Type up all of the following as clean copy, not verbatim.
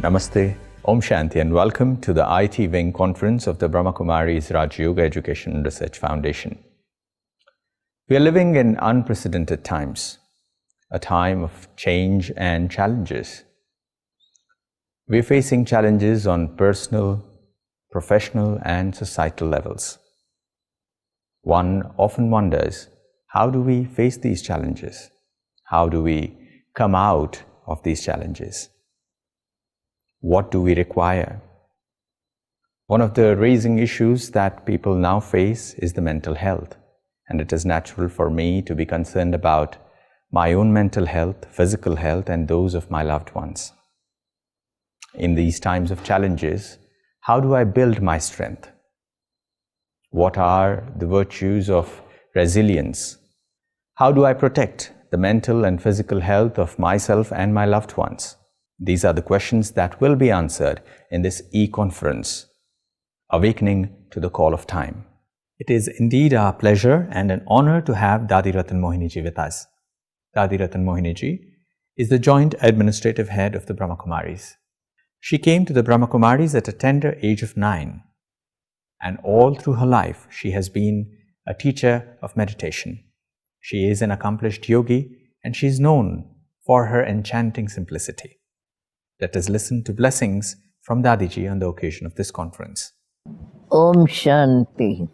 Namaste, Om Shanti, and welcome to the IT Wing conference of the Brahma Kumaris IT Yoga Education and Research Foundation. We are living in unprecedented times, a time of change and challenges. We are facing challenges on personal, professional, and societal levels. One often wonders, how do we face these challenges? How do we come out of these challenges? What do we require? One of the raising issues that people now face is the mental health, and it is natural for me to be concerned about my own mental health, physical health, and those of my loved ones. In these times of challenges, how do I build my strength? What are the virtues of resilience? How do I protect the mental and physical health of myself and my loved ones? These are the questions that will be answered in this e-conference, Awakening to the Call of Time. It is indeed our pleasure and an honor to have Dadi Ratanmohini ji with us. Dadi Ratanmohini ji is the Joint Administrative Head of the Brahma Kumaris. She came to the Brahma Kumaris at a tender age of 9, and all through her life she has been a teacher of meditation. She is an accomplished yogi, and she is known for her enchanting simplicity. Let us listen to blessings from Dadi ji on the occasion of this conference. Om Shanti.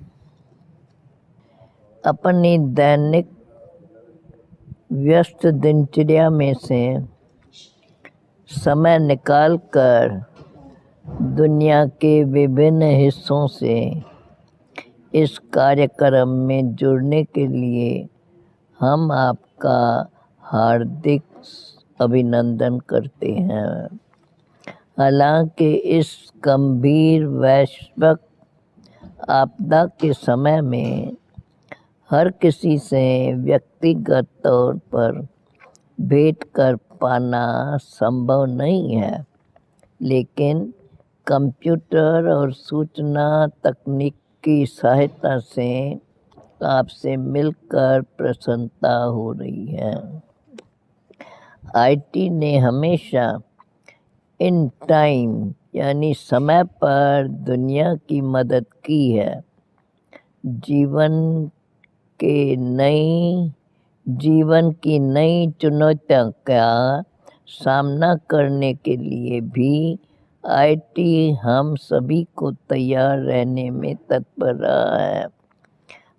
अपनी दैनिक व्यस्त दिनचर्या में से समय निकालकर दुनिया के विभिन्न हिस्सों से इस कार्यक्रम में जुड़ने के लिए हम आपका हार्दिक अभिनंदन करते हैं। हालांकि इस गंभीर वैश्विक आपदा के समय में हर किसी से व्यक्तिगत तौर पर भेंट कर पाना संभव नहीं है, लेकिन कंप्यूटर और सूचना तकनीक की सहायता से आपसे मिलकर प्रसन्नता हो रही है। आईटी ने हमेशा इन टाइम यानी समय पर दुनिया की मदद की है। जीवन की नई चुनौतियों का सामना करने के लिए भी आईटी हम सभी को तैयार रहने में तत्पर रहा है,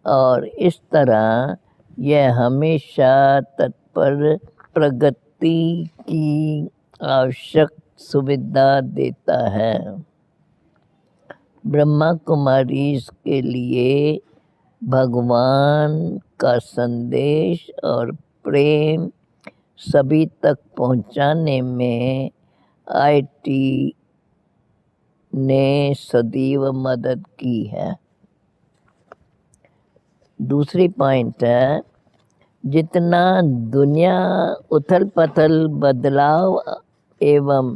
और इस तरह यह हमेशा तत्पर प्रगति की आवश्यक सुविधा देता है। ब्रह्मा कुमारीज के लिए भगवान का संदेश और प्रेम सभी तक पहुंचाने में आईटी ने सदैव मदद की है। दूसरी पॉइंट है, जितना दुनिया उथल पथल बदलाव एवं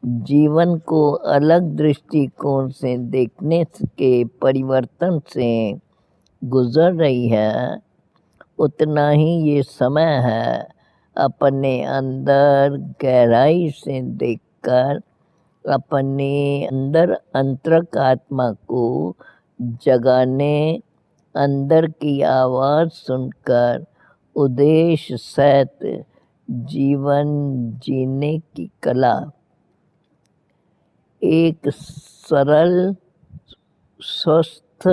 जीवन को अलग दृष्टिकोण से देखने के परिवर्तन से गुजर रही है, उतना ही ये समय है अपने अंदर गहराई से देखकर अपने अंदर अंतरक आत्मा को जगाने, अंदर की आवाज़ सुनकर उद्देश्य सहित जीवन जीने की कला, एक सरल, स्वस्थ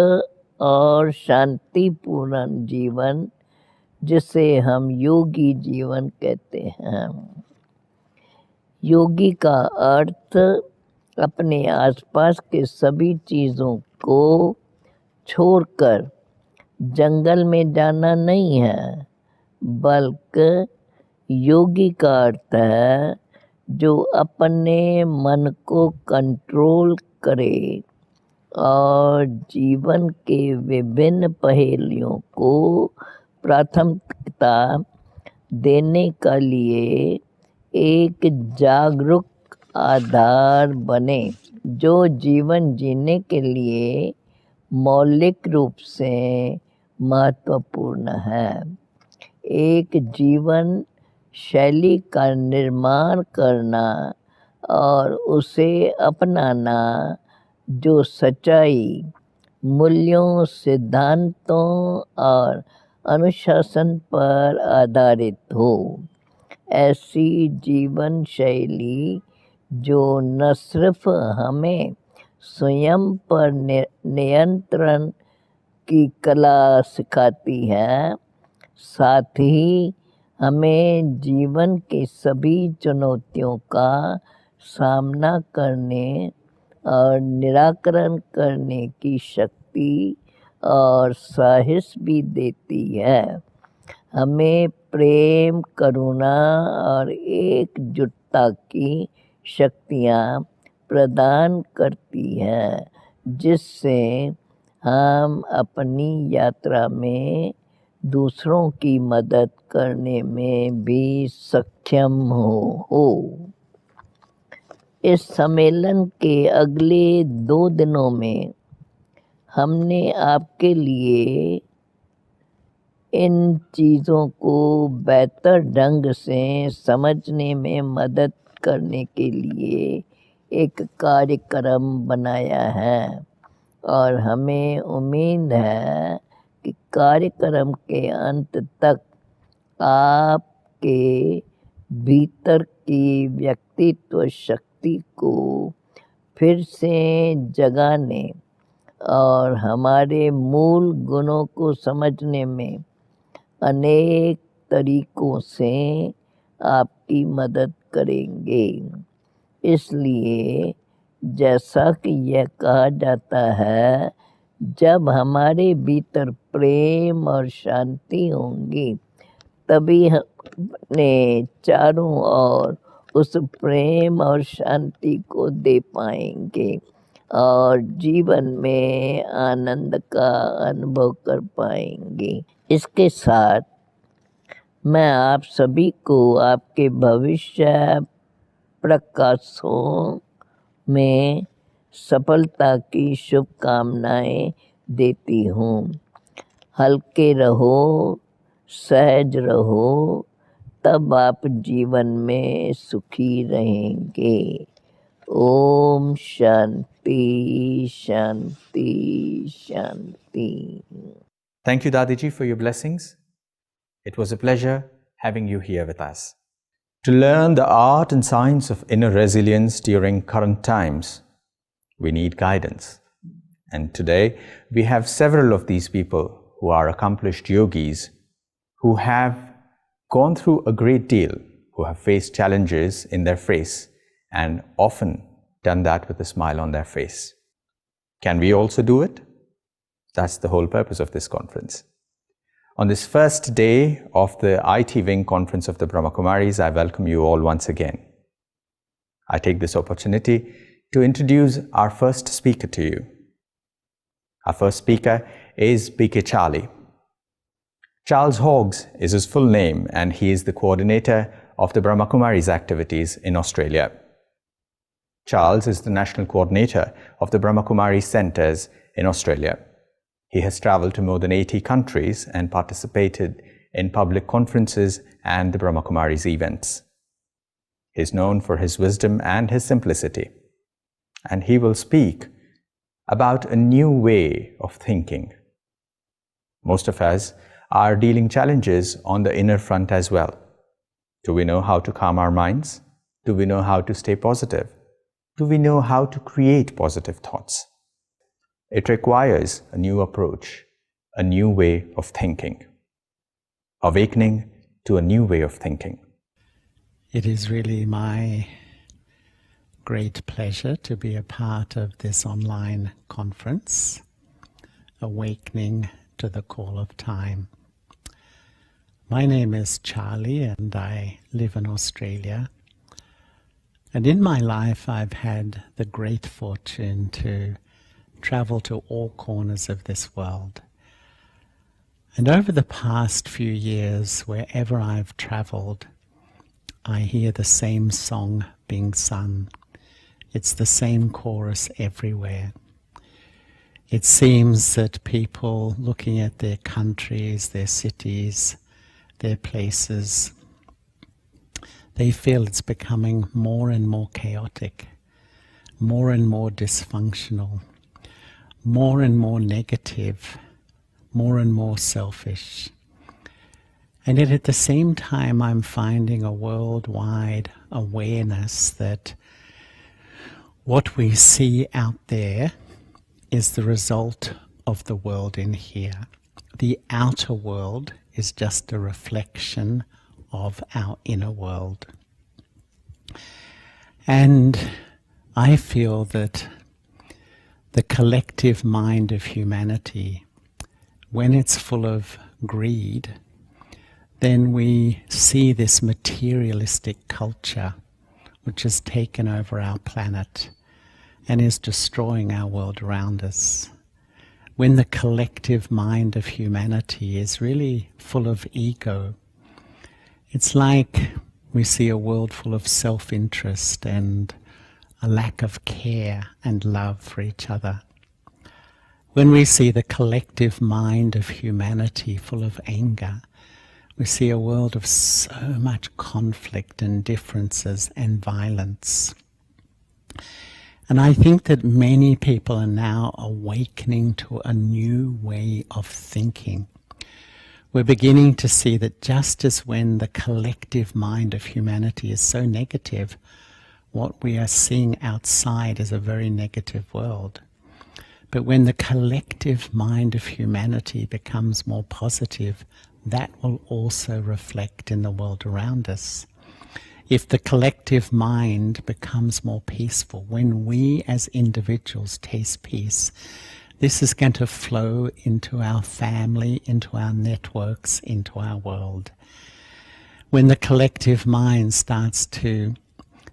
और शांतिपूर्ण जीवन जिसे हम योगी जीवन कहते हैं। योगी का अर्थ अपने आसपास के सभी चीज़ों को छोड़कर जंगल में जाना नहीं है, बल्कि योगी का अर्थ है जो अपने मन को कंट्रोल करे और जीवन के विभिन्न पहेलियों को प्राथमिकता देने के लिए एक जागरूक आधार बने, जो जीवन जीने के लिए मौलिक रूप से महत्वपूर्ण है। एक जीवन शैली का निर्माण करना और उसे अपनाना जो सच्चाई, मूल्यों, सिद्धांतों और अनुशासन पर आधारित हो। ऐसी जीवन शैली जो न सिर्फ हमें स्वयं पर नियंत्रण की कला सिखाती है, साथ ही हमें जीवन की सभी चुनौतियों का सामना करने और निराकरण करने की शक्ति और साहस भी देती है। हमें प्रेम, करुणा और एकजुटता की शक्तियाँ प्रदान करती है, जिससे हम अपनी यात्रा में दूसरों की मदद करने में भी सक्षम हो। इस सम्मेलन के अगले 2 दिनों में हमने आपके लिए इन चीज़ों को बेहतर ढंग से समझने में मदद करने के लिए एक कार्यक्रम बनाया है और हमें उम्मीद है कि कार्यक्रम के अंत तक आपके भीतर की व्यक्तित्व शक्ति को फिर से जगाने और हमारे मूल गुणों को समझने में अनेक तरीकों से आपकी मदद करेंगे। इसलिए जैसा कि यह कहा जाता है, जब हमारे भीतर प्रेम और शांति होंगी, तभी हम अपने चारों ओर उस प्रेम और शांति को दे पाएंगे और जीवन में आनंद का अनुभव कर पाएंगे। इसके साथ मैं आप सभी को आपके भविष्य प्रकाशों में सफलता की शुभकामनाएं देती हूँ। हल्के रहो, सहज रहो, तब आप जीवन में सुखी रहेंगे। ओम शांति शांति शांति। Thank you, Dadiji, for your blessings. It was a pleasure having you here with us. To learn the art and science of inner resilience during current times, we need guidance. And today, we have several of these people who are accomplished yogis who have gone through a great deal, who have faced challenges in their face and often done that with a smile on their face. Can we also do it? That's the whole purpose of this conference. On this first day of the IT Wing Conference of the Brahma Kumaris, I welcome you all once again. I take this opportunity to introduce our first speaker to you. Our first speaker is B.K. Charlie. Charles Hoggs is his full name, and he is the coordinator of the Brahma Kumaris activities in Australia. Charles is the national coordinator of the Brahma Kumaris centers in Australia. He has traveled to more than 80 countries and participated in public conferences and the Brahma Kumaris events. He is known for his wisdom and his simplicity, and he will speak about a new way of thinking. Most of us are dealing challenges on the inner front as well. Do we know how to calm our minds? Do we know how to stay positive? Do we know how to create positive thoughts? It requires a new approach, a new way of thinking, awakening to a new way of thinking. It is really my great pleasure to be a part of this online conference, Awakening to the Call of Time. My name is Charlie and I live in Australia. And in my life I've had the great fortune to travel to all corners of this world. And over the past few years, wherever I've traveled, I hear the same song being sung. It's the same chorus everywhere. It seems that people looking at their countries, their cities, their places, they feel it's becoming more and more chaotic, more and more dysfunctional, more and more negative, more and more selfish. And yet at the same time, I'm finding a worldwide awareness that what we see out there is the result of the world in here. The outer world is just a reflection of our inner world. And I feel that the collective mind of humanity, when it's full of greed, then we see this materialistic culture which has taken over our planet and is destroying our world around us. When the collective mind of humanity is really full of ego, it's like we see a world full of self-interest and a lack of care and love for each other. When we see the collective mind of humanity full of anger, we see a world of so much conflict and differences and violence. And I think that many people are now awakening to a new way of thinking. We're beginning to see that just as when the collective mind of humanity is so negative, what we are seeing outside is a very negative world. But when the collective mind of humanity becomes more positive, that will also reflect in the world around us. If the collective mind becomes more peaceful, when we as individuals taste peace, this is going to flow into our family, into our networks, into our world. When the collective mind starts to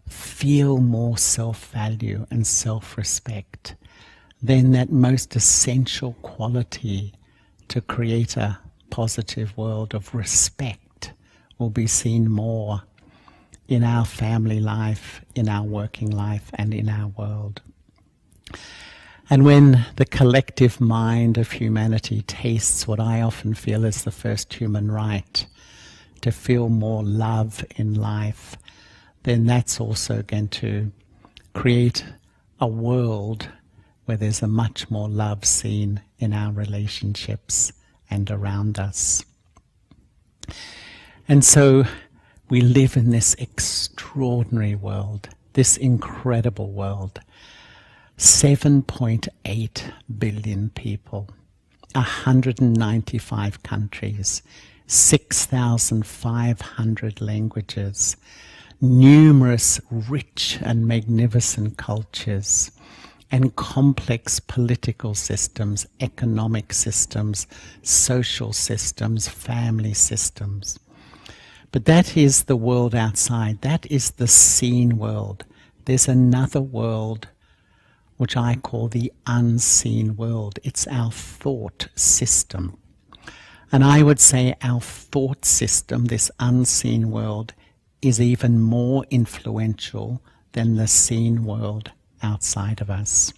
feel more self-value and self-respect, then that most essential quality to create a positive world of respect will be seen more in our family life, in our working life, and in our world. And when the collective mind of humanity tastes what I often feel is the first human right, to feel more love in life, then that's also going to create a world where there's a much more love seen in our relationships and around us. And so we live in this extraordinary world, this incredible world. 7.8 billion people, 195 countries, 6,500 languages, numerous rich and magnificent cultures, and complex political systems, economic systems, social systems, family systems. But that is the world outside. That is the seen world. There's another world which I call the unseen world. It's our thought system. And I would say our thought system, this unseen world, is even more influential than the seen world outside of us.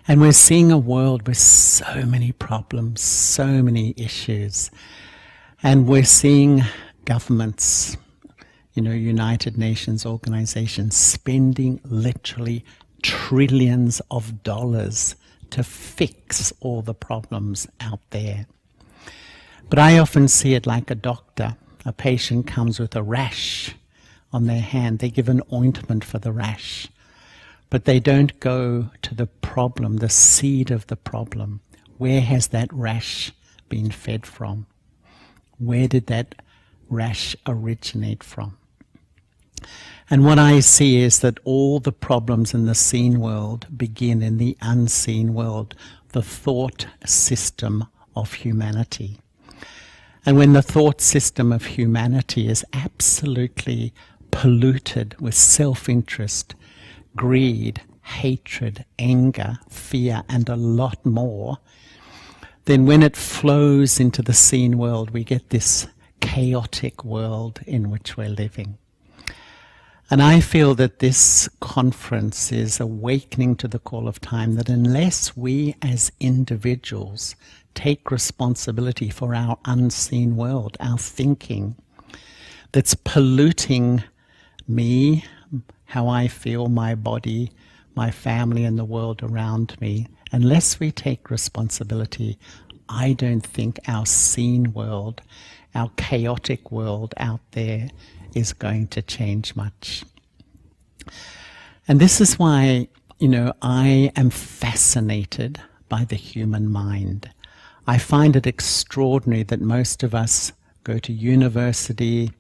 And we're seeing a world with so many problems, so many issues. And we're seeing governments, United Nations organizations spending literally trillions of dollars to fix all the problems out there. But I often see it like a doctor. A patient comes with a rash on their hand. They give an ointment for the rash. But they don't go to the problem, the seed of the problem. Where has that rash been fed from? Where did that rash originate from? And what I see is that all the problems in the seen world begin in the unseen world, the thought system of humanity. And when the thought system of humanity is absolutely polluted with self-interest, greed, hatred, anger, fear, and a lot more, then when it flows into the seen world, we get this chaotic world in which we're living. And I feel that this conference is awakening to the call of time, that unless we as individuals take responsibility for our unseen world, our thinking, that's polluting me, how I feel, my body, my family, and the world around me. Unless we take responsibility, I don't think our seen world, our chaotic world out there is going to change much. And this is why, I am fascinated by the human mind. I find it extraordinary that most of us go to university,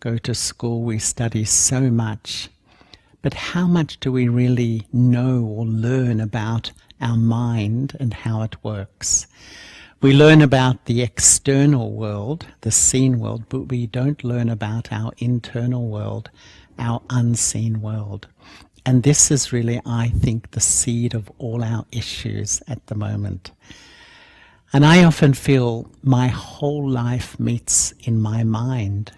go to school, we study so much. But how much do we really know or learn about our mind and how it works? We learn about the external world, the seen world, but we don't learn about our internal world, our unseen world. And this is really, I think, the seed of all our issues at the moment. And I often feel my whole life meets in my mind.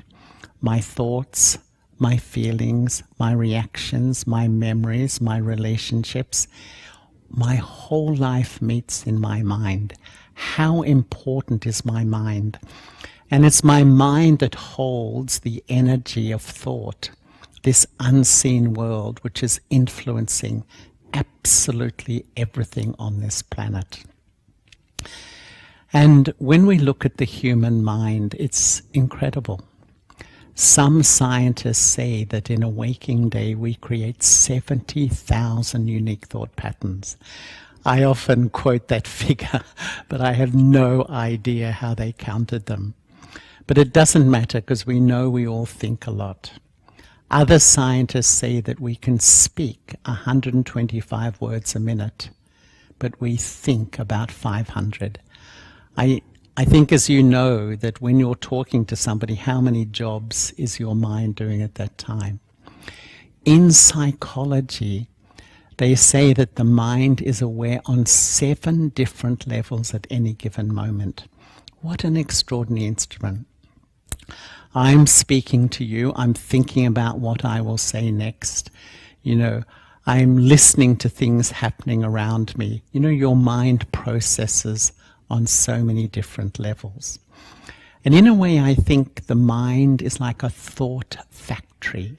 My thoughts, my feelings, my reactions, my memories, my relationships. My whole life meets in my mind. How important is my mind? And it's my mind that holds the energy of thought, this unseen world which is influencing absolutely everything on this planet. And when we look at the human mind, it's incredible. Some scientists say that in a waking day we create 70,000 unique thought patterns. I often quote that figure, but I have no idea how they counted them. But it doesn't matter because we know we all think a lot. Other scientists say that we can speak 125 words a minute, but we think about 500. I think, as you know, that when you're talking to somebody, how many jobs is your mind doing at that time? In psychology, they say that the mind is aware on 7 different levels at any given moment. What an extraordinary instrument. I'm speaking to you, I'm thinking about what I will say next. I'm listening to things happening around me. Your mind processes on so many different levels. And in a way, I think the mind is like a thought factory.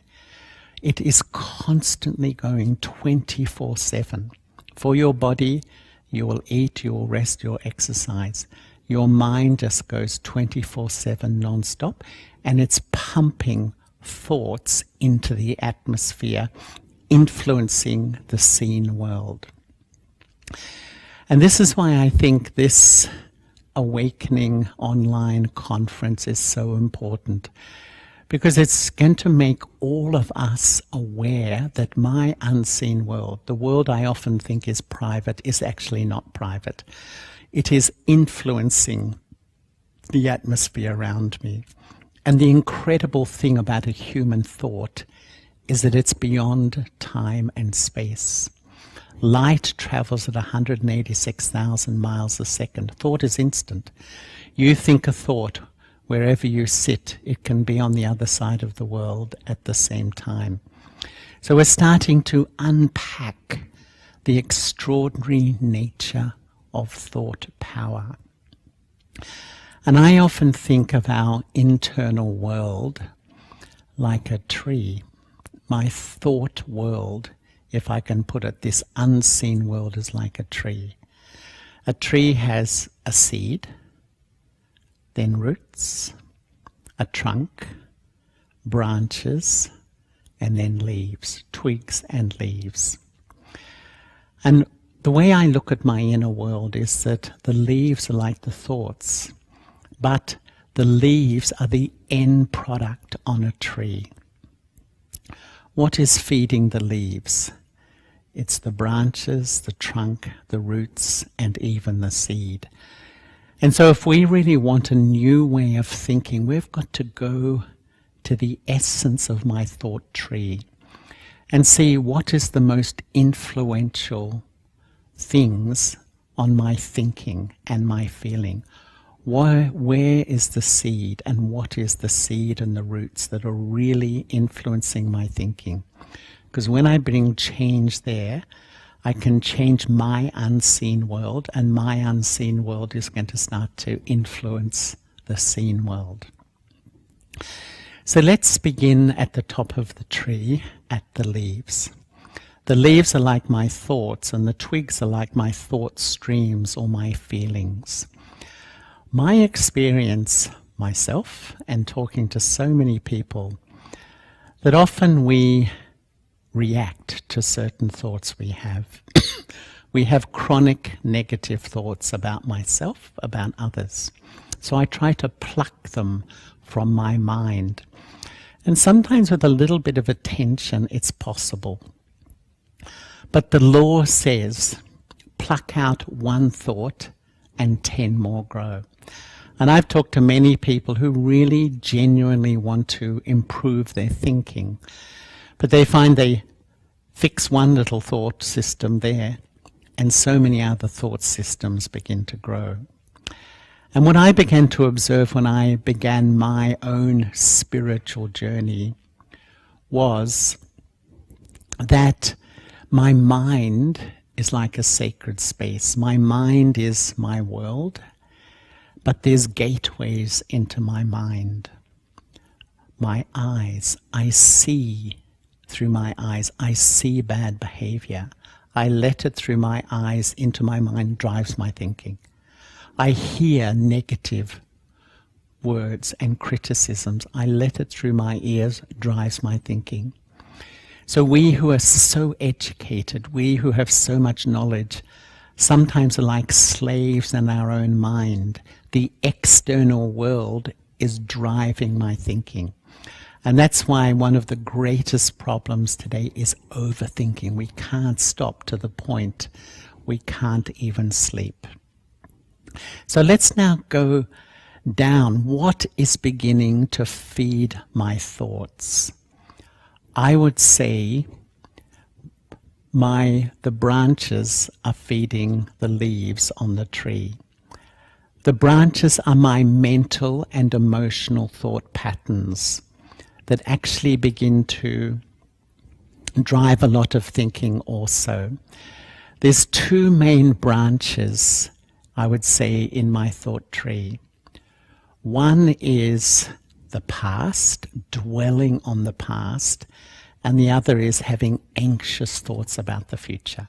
It is constantly going 24/7. For your body, you will eat, you will rest, you'll exercise. Your mind just goes 24/7 non-stop, and it's pumping thoughts into the atmosphere, influencing the seen world. And this is why I think this Awakening online conference is so important, because it's going to make all of us aware that my unseen world, the world I often think is private, is actually not private. It is influencing the atmosphere around me. And the incredible thing about a human thought is that it's beyond time and space. Light travels at 186,000 miles a second. Thought is instant. You think a thought, wherever you sit, it can be on the other side of the world at the same time. So we're starting to unpack the extraordinary nature of thought power. And I often think of our internal world like a tree. My thought world, if I can put it, this unseen world is like a tree. A tree has a seed, then roots, a trunk, branches, and then leaves, twigs and leaves. And the way I look at my inner world is that the leaves are like the thoughts, but the leaves are the end product on a tree. What is feeding the leaves? It's the branches, the trunk, the roots, and even the seed. And so if we really want a new way of thinking, we've got to go to the essence of my thought tree and see what is the most influential things on my thinking and my feeling. Where is the seed, and what is the seed and the roots that are really influencing my thinking? Because when I bring change there, I can change my unseen world, and my unseen world is going to start to influence the seen world. So let's begin at the top of the tree, at the leaves. The leaves are like my thoughts, and the twigs are like my thought streams or my feelings. My experience myself and talking to so many people, that often we react to certain thoughts we have. We have chronic negative thoughts about myself, about others. So I try to pluck them from my mind. And sometimes with a little bit of attention, it's possible. But the law says, pluck out one thought and 10 more grow. And I've talked to many people who really genuinely want to improve their thinking, but they find they fix one little thought system there, and so many other thought systems begin to grow. And what I began to observe when I began my own spiritual journey was that my mind is like a sacred space. My mind is my world, but there's gateways into my mind. My eyes, I see through my eyes. I see bad behavior. I let it through my eyes into my mind, drives my thinking. I hear negative words and criticisms. I let it through my ears, drives my thinking. So we who are so educated, we who have so much knowledge, sometimes are like slaves in our own mind. The external world is driving my thinking. And that's why one of the greatest problems today is overthinking. We can't stop to the point we can't even sleep. So let's now go down. What is beginning to feed my thoughts? I would say the branches are feeding the leaves on the tree. The branches are my mental and emotional thought patterns that actually begin to drive a lot of thinking also. There's two main branches, I would say, in my thought tree. One is the past, dwelling on the past, and the other is having anxious thoughts about the future.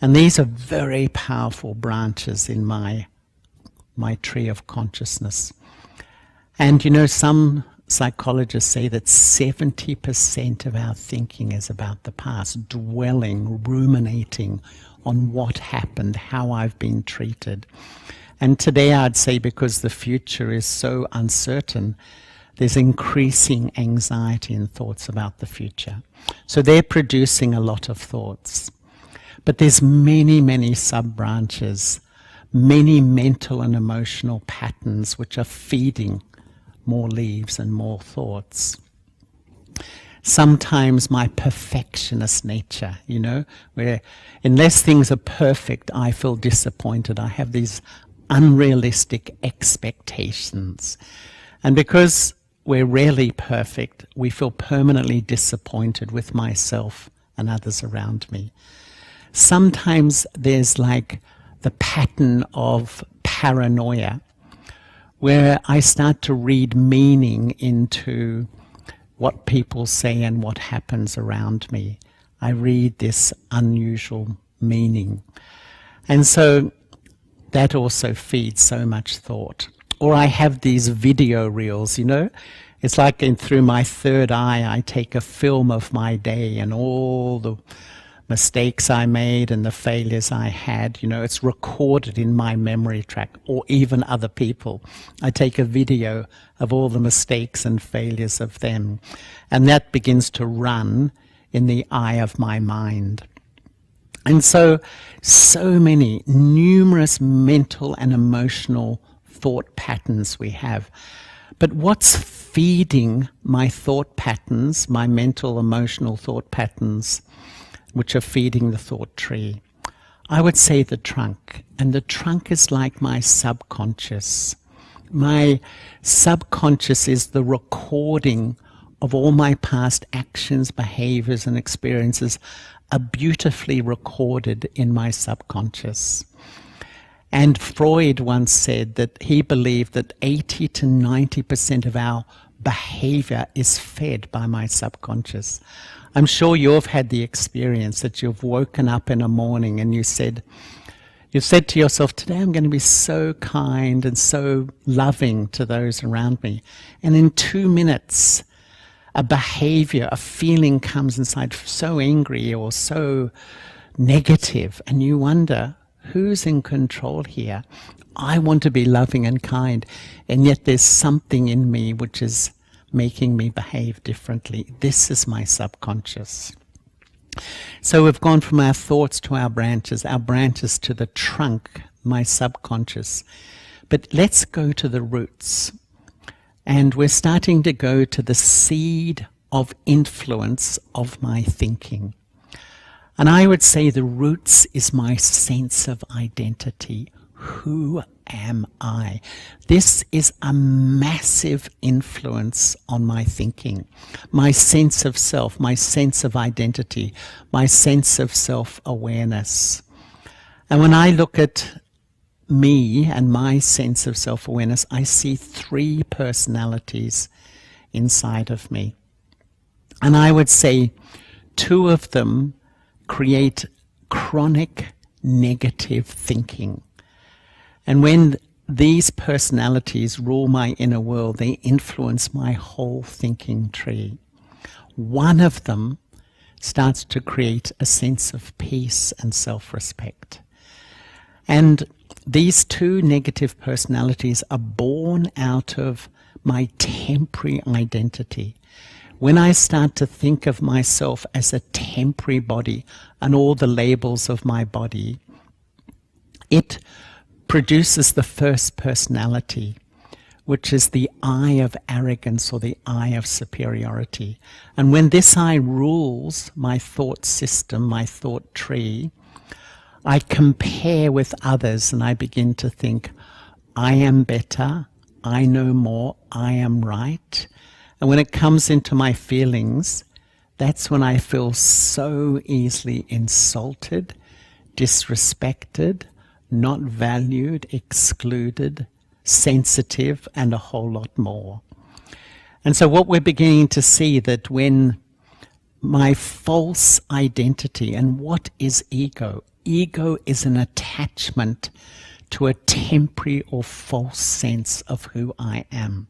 And these are very powerful branches in my tree of consciousness. And you know, some psychologists say that 70% of our thinking is about the past, dwelling, ruminating on what happened, how I've been treated. And today I'd say, because the future is so uncertain, there's increasing anxiety and thoughts about the future. So they're producing a lot of thoughts. But there's many, many sub-branches, many mental and emotional patterns which are feeding more leaves and more thoughts. Sometimes my perfectionist nature, you know, where unless things are perfect, I feel disappointed. I have these unrealistic expectations. And because we're rarely perfect, we feel permanently disappointed with myself and others around me. Sometimes there's like the pattern of paranoia, where I start to read meaning into what people say and what happens around me. I read this unusual meaning. And so that also feeds so much thought. Or I have these video reels, you know. It's like through my third eye, I take a film of my day and all the mistakes I made and the failures I had. You know, it's recorded in my memory track, or even other people. I take a video of all the mistakes and failures of them, and that begins to run in the eye of my mind. And so many, numerous mental and emotional thought patterns we have. But what's feeding my thought patterns, my mental, emotional thought patterns, which are feeding the thought tree? I would say the trunk. And the trunk is like my subconscious. My subconscious is the recording of all my past actions, behaviors, and experiences are beautifully recorded in my subconscious. And Freud once said that he believed that 80 to 90% of our behavior is fed by my subconscious. I'm sure you've had the experience that you've woken up in a morning and you've said to yourself, today I'm going to be so kind and so loving to those around me. And in 2 minutes, a behavior, a feeling comes inside, so angry or so negative, and you wonder, who's in control here? I want to be loving and kind, and yet there's something in me which is making me behave differently. This is my subconscious. So we've gone from our thoughts to our branches to the trunk, my subconscious. But let's go to the roots. And we're starting to go to the seed of influence of my thinking. And I would say the roots is my sense of identity. Who am I? This is a massive influence on my thinking, my sense of self, my sense of identity, my sense of self-awareness. And when I look at me and my sense of self-awareness, I see 3 personalities inside of me. And I would say 2 of them create chronic negative thinking. And when these personalities rule my inner world, they influence my whole thinking tree. One of them starts to create a sense of peace and self-respect. And these 2 negative personalities are born out of my temporary identity. When I start to think of myself as a temporary body and all the labels of my body, it produces the first personality, which is the I of arrogance or the I of superiority. And when this I rules my thought system, my thought tree, I compare with others and I begin to think, I am better, I know more, I am right. And when it comes into my feelings, that's when I feel so easily insulted, disrespected, not valued, excluded, sensitive, and a whole lot more. And so what we're beginning to see, that when my false identity, and what is ego? Ego is an attachment to a temporary or false sense of who I am.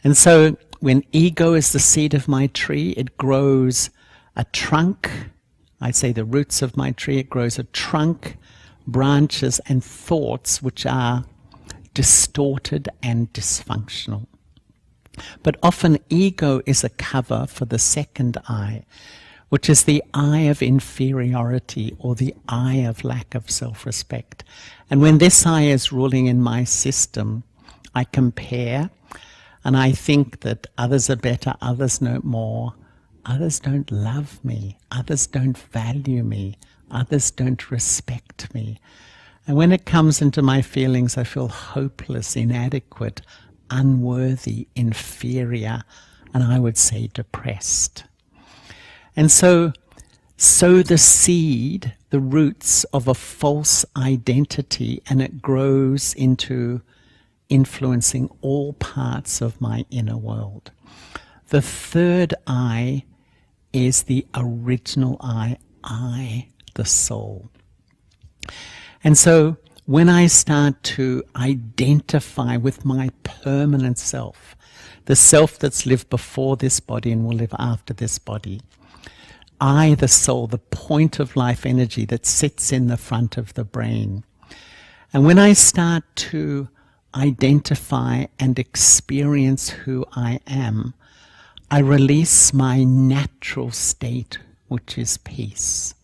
And so when ego is the seed of my tree, it grows a trunk. I say the roots of my tree, it grows a trunk, branches and thoughts which are distorted and dysfunctional. But often ego is a cover for the second I, which is the I of inferiority or the I of lack of self-respect. And when this I is ruling in my system, I compare and I think that others are better, others know more, others don't love me, others don't value me, others don't respect me. And when it comes into my feelings, I feel hopeless, inadequate, unworthy, inferior, and I would say depressed. And so the seed, the roots of a false identity, and it grows into influencing all parts of my inner world. The third I is the original I, the soul. And so when I start to identify with my permanent self, the self that's lived before this body and will live after this body, I, the soul, the point of life energy that sits in the front of the brain. And when I start to identify and experience who I am, I release my natural state, which is peace.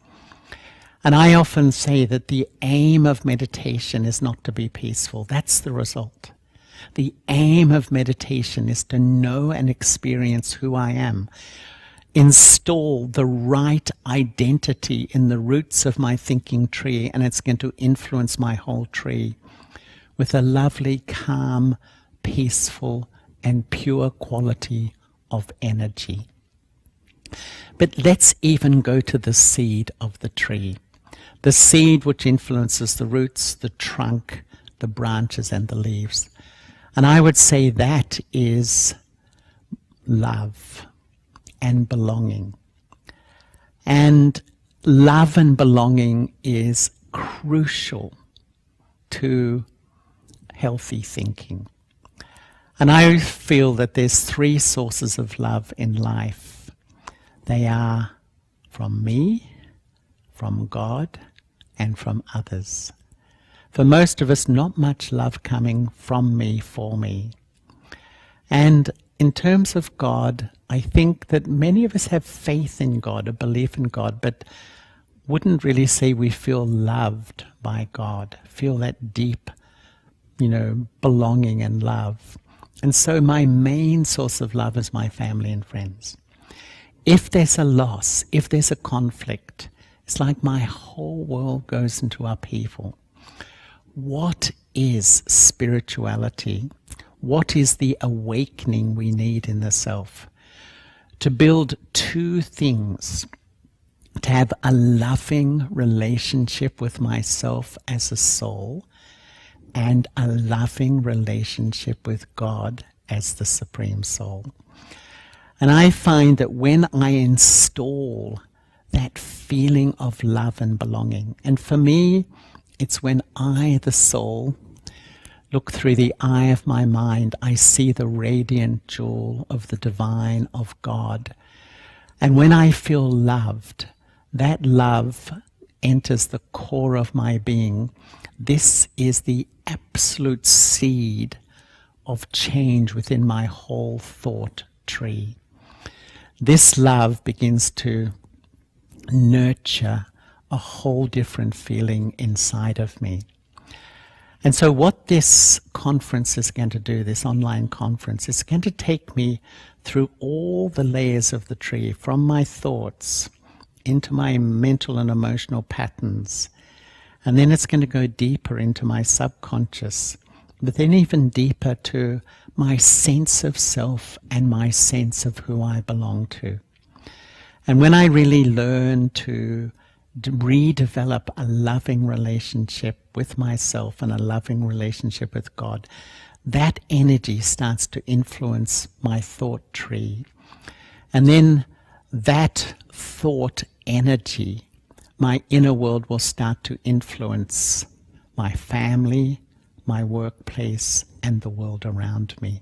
And I often say that the aim of meditation is not to be peaceful. That's the result. The aim of meditation is to know and experience who I am. Install the right identity in the roots of my thinking tree, and it's going to influence my whole tree with a lovely, calm, peaceful, and pure quality of energy. But let's even go to the seed of the tree. The seed which influences the roots, the trunk, the branches and the leaves. And I would say that is love and belonging. And love and belonging is crucial to healthy thinking. And I feel that there's 3 sources of love in life. They are from me, from God, and from others. For most of us, not much love coming from me, for me. And in terms of God, I think that many of us have faith in God, a belief in God, but wouldn't really say we feel loved by God, feel that deep, belonging and love. And so my main source of love is my family and friends. If there's a loss, if there's a conflict, it's like my whole world goes into upheaval. What is spirituality? What is the awakening we need in the self? To build 2 things. To have a loving relationship with myself as a soul, and a loving relationship with God as the Supreme Soul. And I find that when I install that feeling of love and belonging, and for me, it's when I, the soul, look through the eye of my mind, I see the radiant jewel of the divine, of God. And when I feel loved, that love enters the core of my being. This is the absolute seed of change within my whole thought tree. This love begins to nurture a whole different feeling inside of me. And so what this conference is going to do, this online conference, is going to take me through all the layers of the tree, from my thoughts into my mental and emotional patterns. And then it's going to go deeper into my subconscious, but then even deeper to my sense of self and my sense of who I belong to. And when I really learn to redevelop a loving relationship with myself and a loving relationship with God, that energy starts to influence my thought tree. And then that thought energy, my inner world, will start to influence my family, my workplace, and the world around me.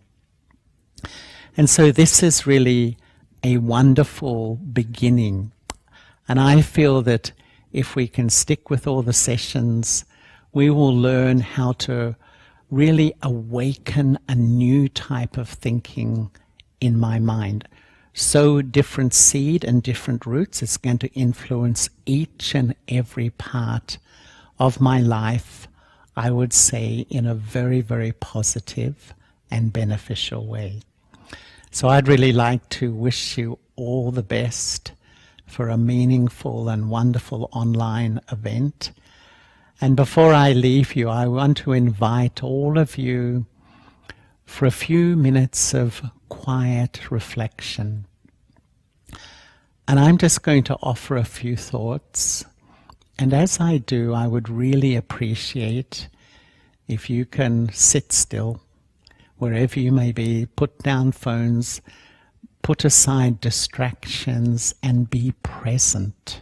And so this is really a wonderful beginning. And I feel that if we can stick with all the sessions, we will learn how to really awaken a new type of thinking in my mind. Sow different seed and different roots. It's going to influence each and every part of my life, I would say, in a very, very positive and beneficial way. So I'd really like to wish you all the best for a meaningful and wonderful online event. And before I leave you, I want to invite all of you for a few minutes of quiet reflection. And I'm just going to offer a few thoughts. And as I do, I would really appreciate if you can sit still, wherever you may be, put down phones, put aside distractions, and be present.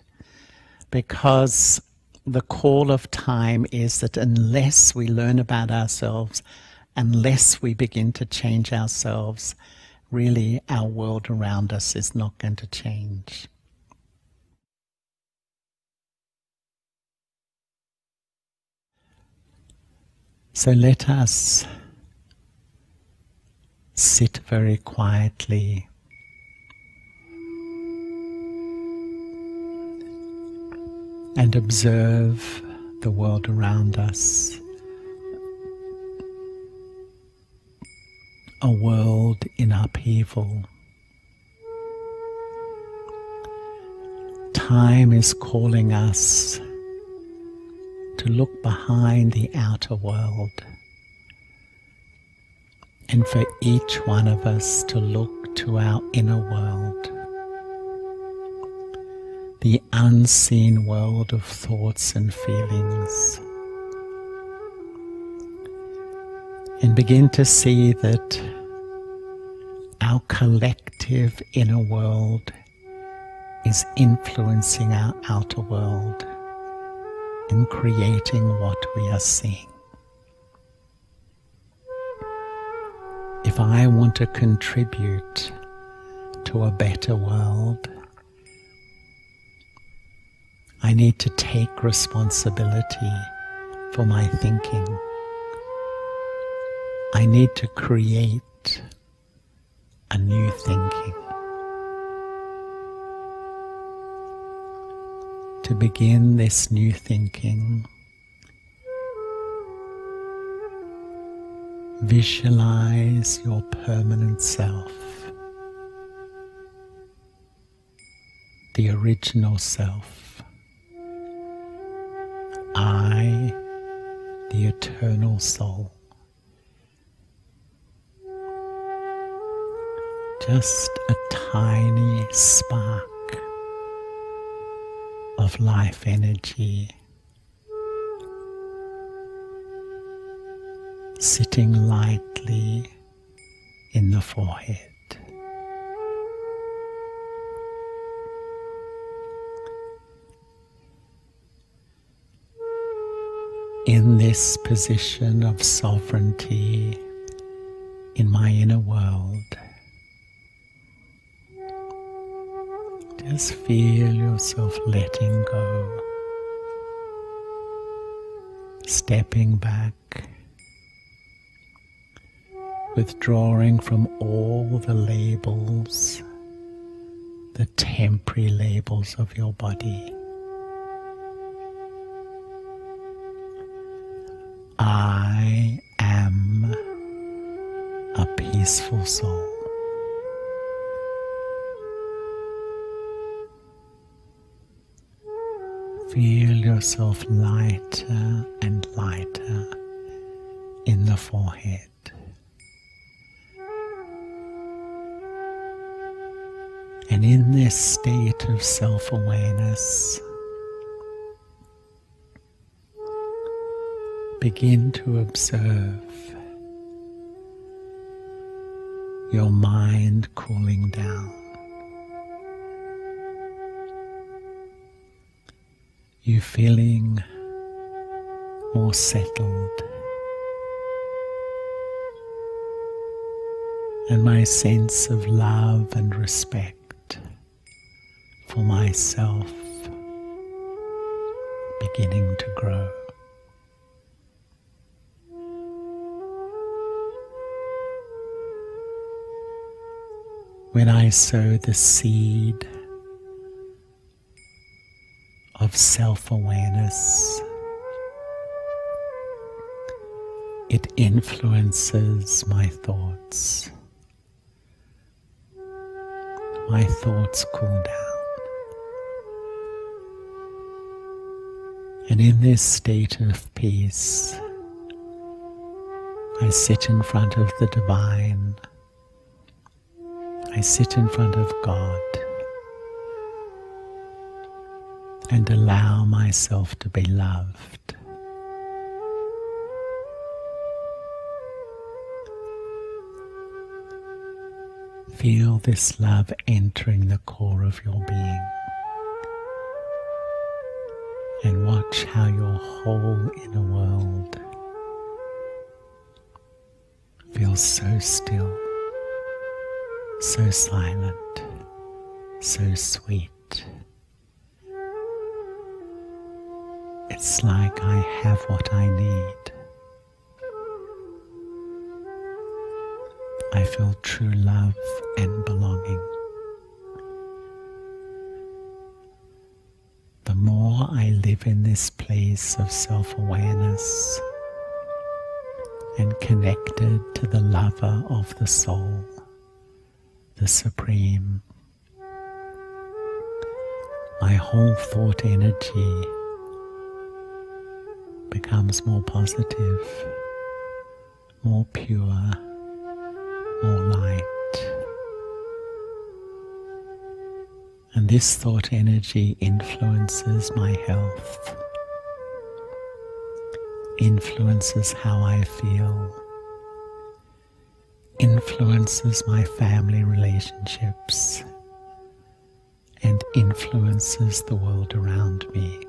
Because the call of time is that unless we learn about ourselves, unless we begin to change ourselves, really our world around us is not going to change. So let us sit very quietly and observe the world around us. A world in upheaval. Time is calling us to look behind the outer world, and for each one of us to look to our inner world, the unseen world of thoughts and feelings, and begin to see that our collective inner world is influencing our outer world and creating what we are seeing. If I want to contribute to a better world, I need to take responsibility for my thinking. I need to create a new thinking. To begin this new thinking, visualize your permanent self, the original self. I, the eternal soul. Just a tiny spark of life energy sitting lightly in the forehead. In this position of sovereignty in my inner world, just feel yourself letting go, stepping back, withdrawing from all the labels, the temporary labels of your body. I am a peaceful soul. Feel yourself lighter and lighter in the forehead. And in this state of self-awareness, begin to observe your mind cooling down. You feeling more settled, and my sense of love and respect for myself beginning to grow. When I sow the seed of self-awareness, it influences my thoughts. My thoughts cool down. And in this state of peace, I sit in front of the divine. I sit in front of God and allow myself to be loved. Feel this love entering the core of your being, and watch how your whole inner world feels so still, so silent, so sweet. It's like I have what I need. I feel true love and belonging. The more I live in this place of self-awareness and connected to the lover of the soul, the Supreme, my whole thought energy becomes more positive, more pure, more light. And this thought energy influences my health, influences how I feel, influences my family relationships, and influences the world around me.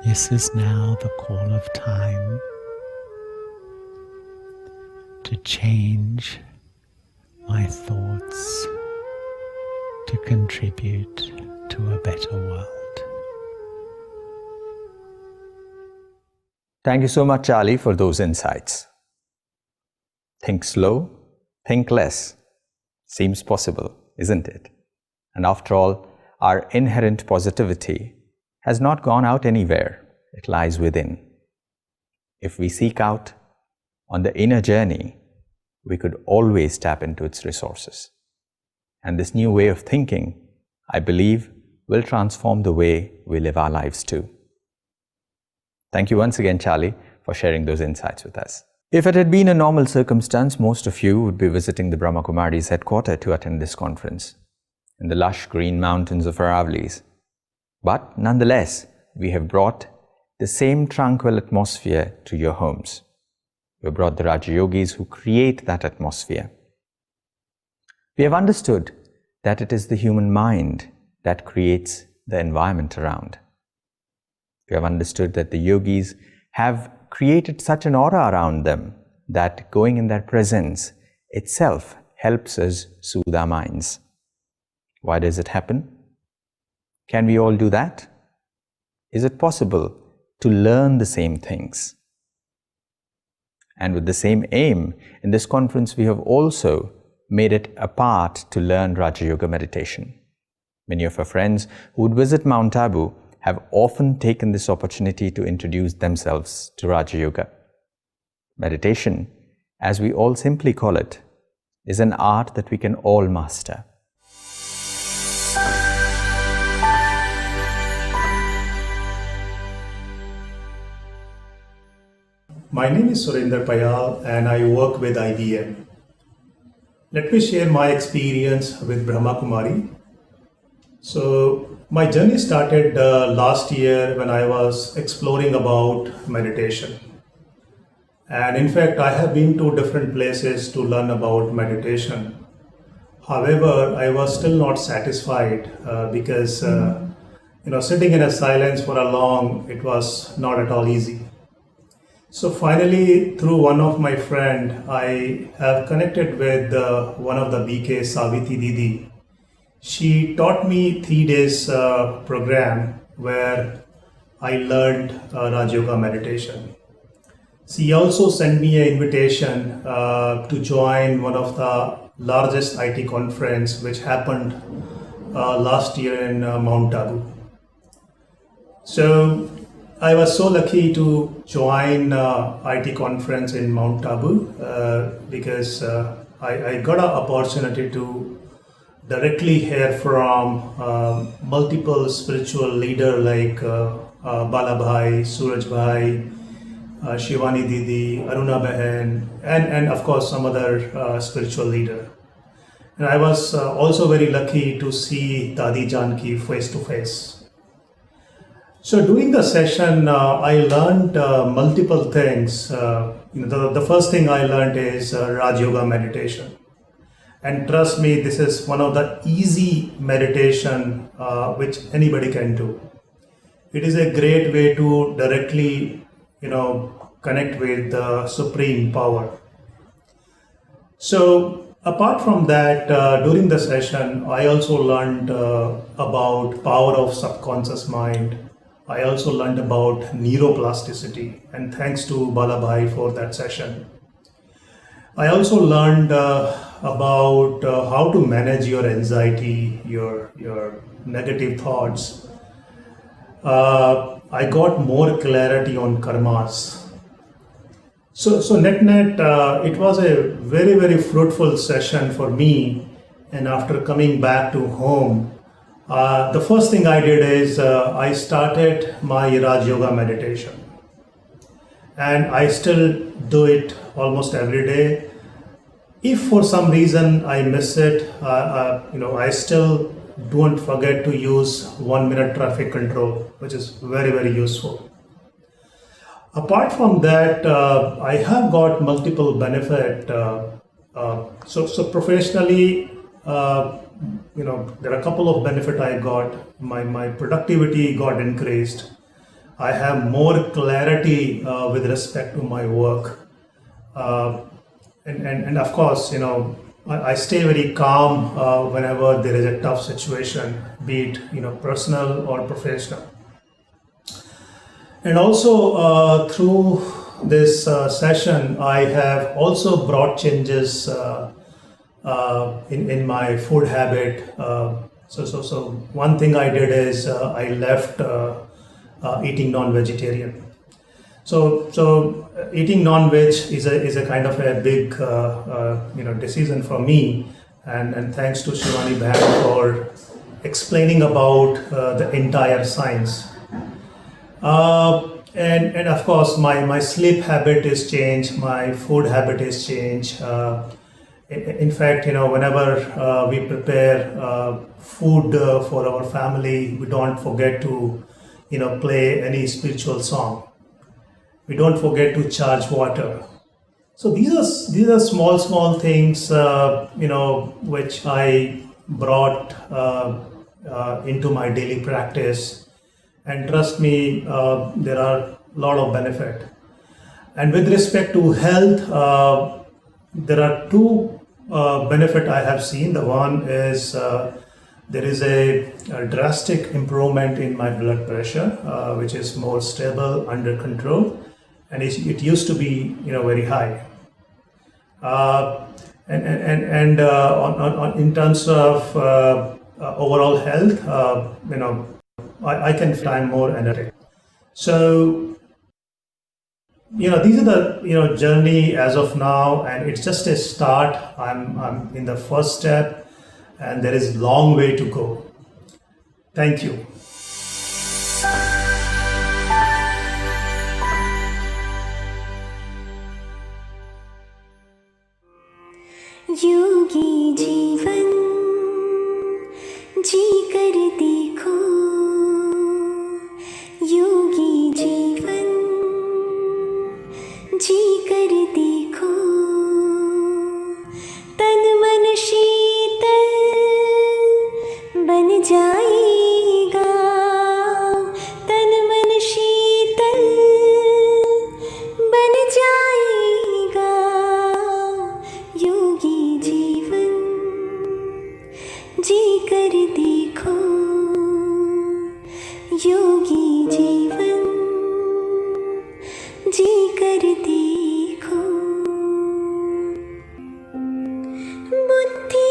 This is now the call of time to change my thoughts, to contribute to a better world. Thank you so much, Charlie, for those insights. Think slow, think less. Seems possible, isn't it? And after all, our inherent positivity has not gone out anywhere. It lies within. If we seek out on the inner journey, we could always tap into its resources. And this new way of thinking, I believe, will transform the way we live our lives too. Thank you once again, Charlie, for sharing those insights with us. If it had been a normal circumstance, most of you would be visiting the Brahma Kumaris headquarters to attend this conference in the lush green mountains of Aravallis. But nonetheless, we have brought the same tranquil atmosphere to your homes. We have brought the Raja Yogis who create that atmosphere. We have understood that it is the human mind that creates the environment around. We have understood that the yogis have created such an aura around them that going in their presence itself helps us soothe our minds. Why does it happen? Can we all do that? Is it possible to learn the same things? And with the same aim, in this conference we have also made it a part to learn Raja Yoga meditation. Many of our friends who would visit Mount Abu have often taken this opportunity to introduce themselves to Raja Yoga. Meditation, as we all simply call it, is an art that we can all master. My name is Surinder Payal and I work with IBM. Let me share my experience with Brahma Kumari. So, my journey started last year when I was exploring about meditation. And in fact, I have been to different places to learn about meditation. However, I was still not satisfied because sitting in a silence for a long, it was not at all easy. So finally, through one of my friend, I have connected with one of the BK Saviti Didi. She taught me 3 days program where I learned Raj Yoga meditation. She also sent me an invitation to join one of the largest IT conference which happened last year in Mount Abu. So I was so lucky to join IT conference in Mount Abu because I got an opportunity to directly hear from multiple spiritual leaders like Balabhai, Surajbhai, Shivani Didi, Aruna Behan, and of course some other spiritual leader. And I was also very lucky to see Dadi Janki face to face. So during the session, I learned multiple things. The first thing I learned is Raj Yoga meditation. And trust me, this is one of the easy meditation which anybody can do. It is a great way to directly, connect with the supreme power. So apart from that, during the session, I also learned about power of subconscious mind. I also learned about neuroplasticity, and thanks to Balabhai for that session. I also learned about how to manage your anxiety, your negative thoughts. I got more clarity on karmas. So net, it was a very, very fruitful session for me. And after coming back to home, the first thing I did is I started my Raj Yoga meditation. And I still do it almost every day. if for some reason I miss it, I still don't forget to use 1-minute traffic control, which is very, very useful. Apart from that, I have got multiple benefit. So professionally, there are a couple of benefit I got. My productivity got increased. I have more clarity with respect to my work. And of course, I stay very calm whenever there is a tough situation, be it personal or professional. And also through this session, I have also brought changes in my food habit. So one thing I did is I left eating non-vegetarian. So eating non-veg is a kind of a big decision for me, and thanks to Shivani Bhan for explaining about the entire science. And of course my sleep habit is changed, my food habit is changed. In fact, whenever we prepare food for our family, we don't forget to play any spiritual song. We don't forget to charge water. So these are small things which I brought into my daily practice, and trust me, there are a lot of benefit. And with respect to health, there are two benefit I have seen. The one is there is a drastic improvement in my blood pressure, which is more stable, under control. And it used to be very high. And in terms of overall health, I can feel I'm more energetic. So these are the journey as of now, and it's just a start. I'm in the first step, and there is long way to go. Thank you. योगी जीवन जी कर देखो, योगी जीवन जी कर देखो, तन मन शीतल बन जाएगा, तन मन शीतल बन जाएगा, योगी जीवन जी कर देखो, योगी जीवन जी कर देखो। बुद्धि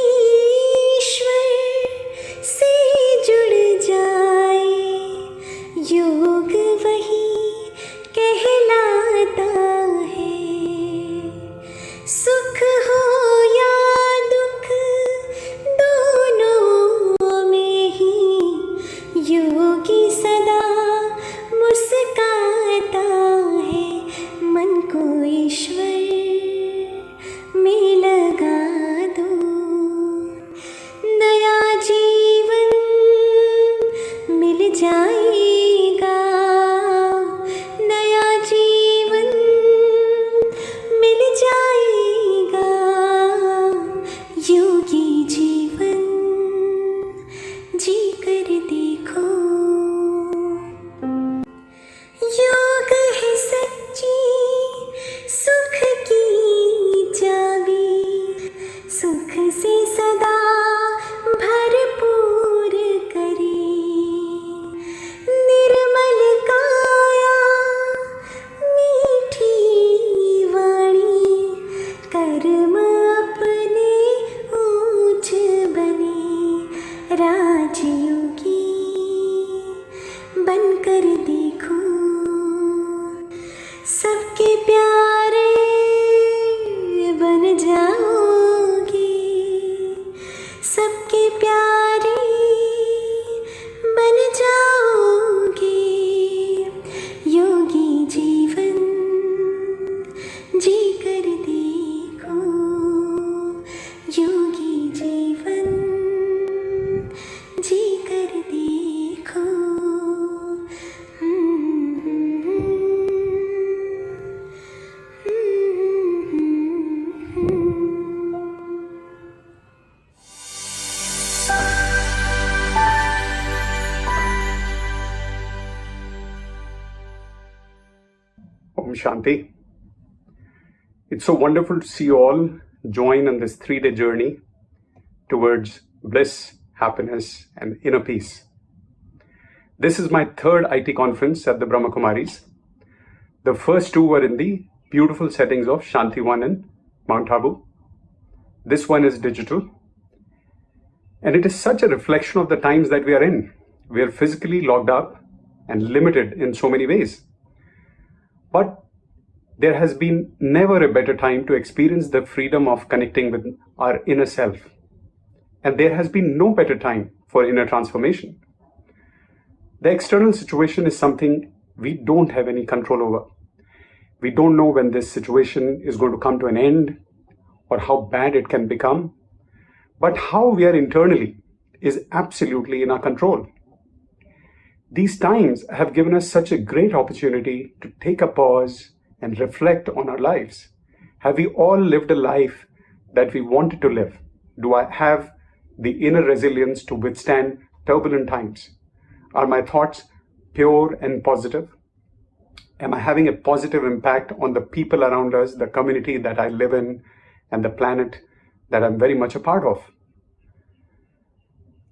ईश्वर से जुड़ जाए, योग वही कहलाता है। सुख हो या दुख दोनों में ही योगी सदा मुस्काता है। मन को ईश्वर में लगा दो, नया जीवन मिल जाएगा, नया जीवन मिल जाएगा, योगी जीवन जी कर देखो। योग है सच्ची सुख की चाबी, सुख से सदा भरपूर करे। निर्मल काया मीठी वाणी, कर्म अपने ऊंच बने। राजयोगी बनकर देखो, सबके प्यारे बन जाओगे, सबके प्यारे बन जाओगे, योगी जीवन जी कर देखो। Shanti. It's so wonderful to see you all join on this 3-day journey towards bliss, happiness, and inner peace. This is my third IT conference at the Brahma Kumaris. The first two were in the beautiful settings of Shanti 1 and Mount Abu. This one is digital. And it is such a reflection of the times that we are in. We are physically locked up and limited in so many ways. But there has been never a better time to experience the freedom of connecting with our inner self. And there has been no better time for inner transformation. The external situation is something we don't have any control over. We don't know when this situation is going to come to an end or how bad it can become. But how we are internally is absolutely in our control. These times have given us such a great opportunity to take a pause and reflect on our lives. Have we all lived a life that we wanted to live? Do I have the inner resilience to withstand turbulent times? Are my thoughts pure and positive? Am I having a positive impact on the people around us, the community that I live in, and the planet that I'm very much a part of?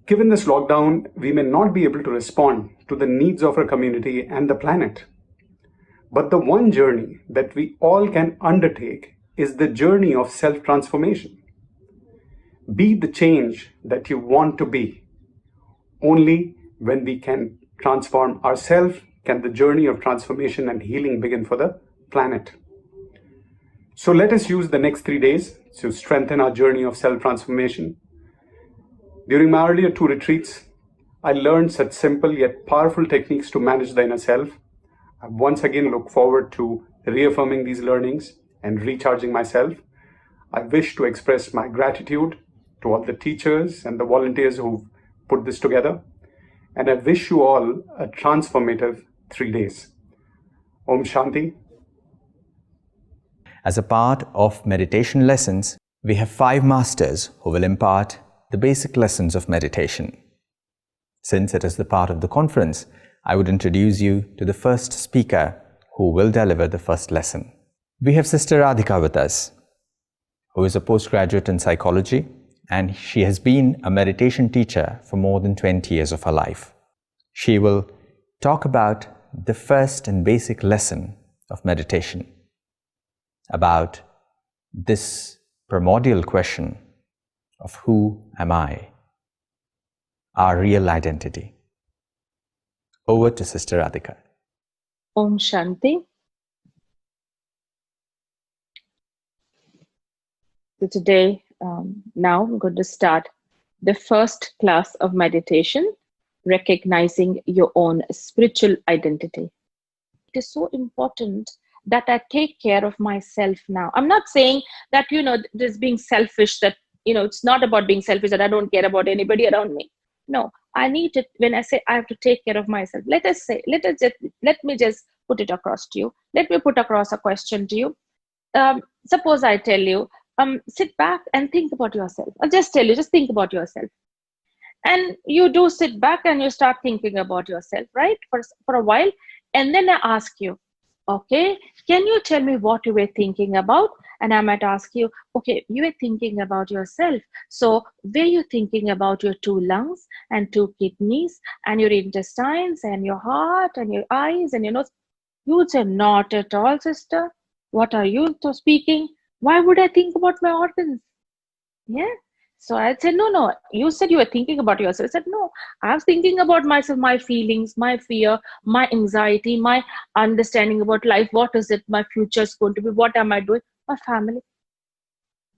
Given this lockdown, we may not be able to respond to the needs of our community and the planet. But the one journey that we all can undertake is the journey of self-transformation. Be the change that you want to be. Only when we can transform ourselves can the journey of transformation and healing begin for the planet. So let us use the next 3 days to strengthen our journey of self-transformation. During my earlier 2 retreats, I learned such simple yet powerful techniques to manage the inner self. I once again look forward to reaffirming these learnings and recharging myself. I wish to express my gratitude to all the teachers and the volunteers who've put this together. And I wish you all a transformative 3 days. Om Shanti. As a part of meditation lessons, we have 5 masters who will impart the basic lessons of meditation. Since it is the part of the conference, I would introduce you to the first speaker who will deliver the first lesson. We have Sister Radhika with us, who is a postgraduate in psychology, and she has been a meditation teacher for more than 20 years of her life. She will talk about the first and basic lesson of meditation, about this primordial question of who am I, our real identity. Over to Sister Radhika. Om Shanti. So today, now I'm going to start the first class of meditation, recognizing your own spiritual identity. It is so important that I take care of myself now. I'm not saying that, this being selfish, that, it's not about being selfish, that I don't care about anybody around me. No, I need to, when I say I have to take care of myself, let me just put it across to you. Let me put across a question to you. Suppose I tell you, sit back and think about yourself. I'll just tell you, just think about yourself. And you do sit back and you start thinking about yourself, right? For a while. And then I ask you, okay, can you tell me what you were thinking about? And I might ask you, okay, you were thinking about yourself. So were you thinking about your 2 lungs and 2 kidneys and your intestines and your heart and your eyes and your nose? You say, not at all, sister. What are you speaking? Why would I think about my organs? Yeah. So I said, no, you said you were thinking about yourself. I said, no, I was thinking about myself, my feelings, my fear, my anxiety, my understanding about life. What is it? My future is going to be. What am I doing? My family.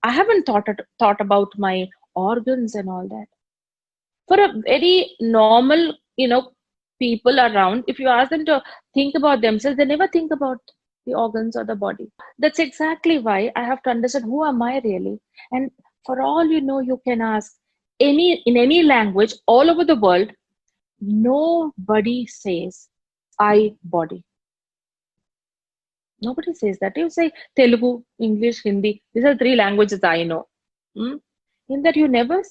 I haven't thought about my organs and all that. For a very normal, people around, if you ask them to think about themselves, they never think about the organs or the body. That's exactly why I have to understand, who am I really? And for all you know, you can ask in any language all over the world, nobody says I body. Nobody says that. You say Telugu, English, Hindi. These are 3 languages I know. In that you never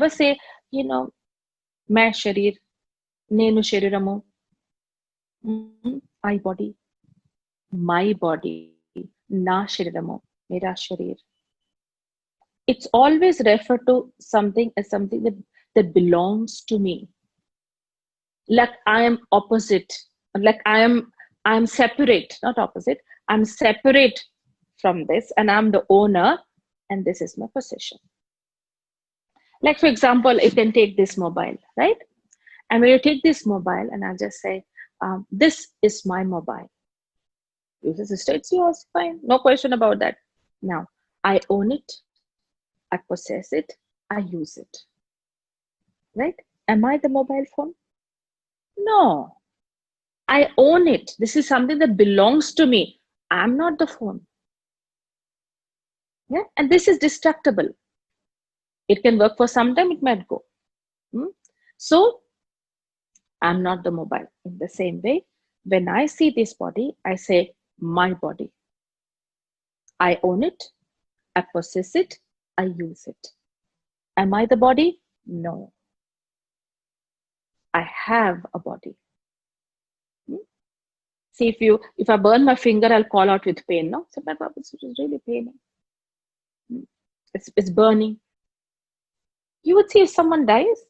say, मैं शरीर, नेनु शरीरमु, I body. my body, na shariramo, mera sharir. It's always referred to something as something that belongs to me. Like I am opposite, like I'm separate, not opposite. I'm separate from this, and I'm the owner, and this is my possession. Like, for example, you can take this mobile, right? And when you take this mobile, and I'll just say, this is my mobile. You say, it's yours, fine, no question about that. Now, I own it, I possess it, I use it, right? Am I the mobile phone? No, I own it. This is something that belongs to me. I'm not the phone. Yeah, and this is destructible. It can work for some time, it might go. So I'm not the mobile. In the same way, when I see this body, I say, my body. I own it, I possess it, I use it. Am I the body? No. I have a body. See, if I burn my finger, I'll call out with pain. No, so my purpose is really paining. It's burning. You would see if someone dies,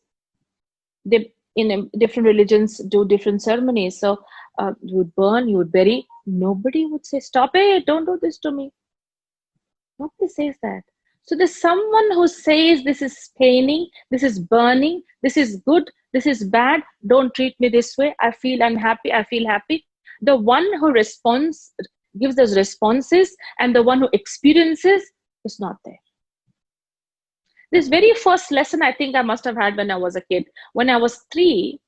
they in different religions do different ceremonies. So you would burn, you would bury. Nobody would say, "Stop it! Don't do this to me." Nobody says that. So there's someone who says this is paining, this is burning, this is good, this is bad. Don't treat me this way. I feel unhappy. I feel happy. The one who responds, gives us responses, and the one who experiences is not there. This very first lesson I think I must have had when I was a kid. When I was 3,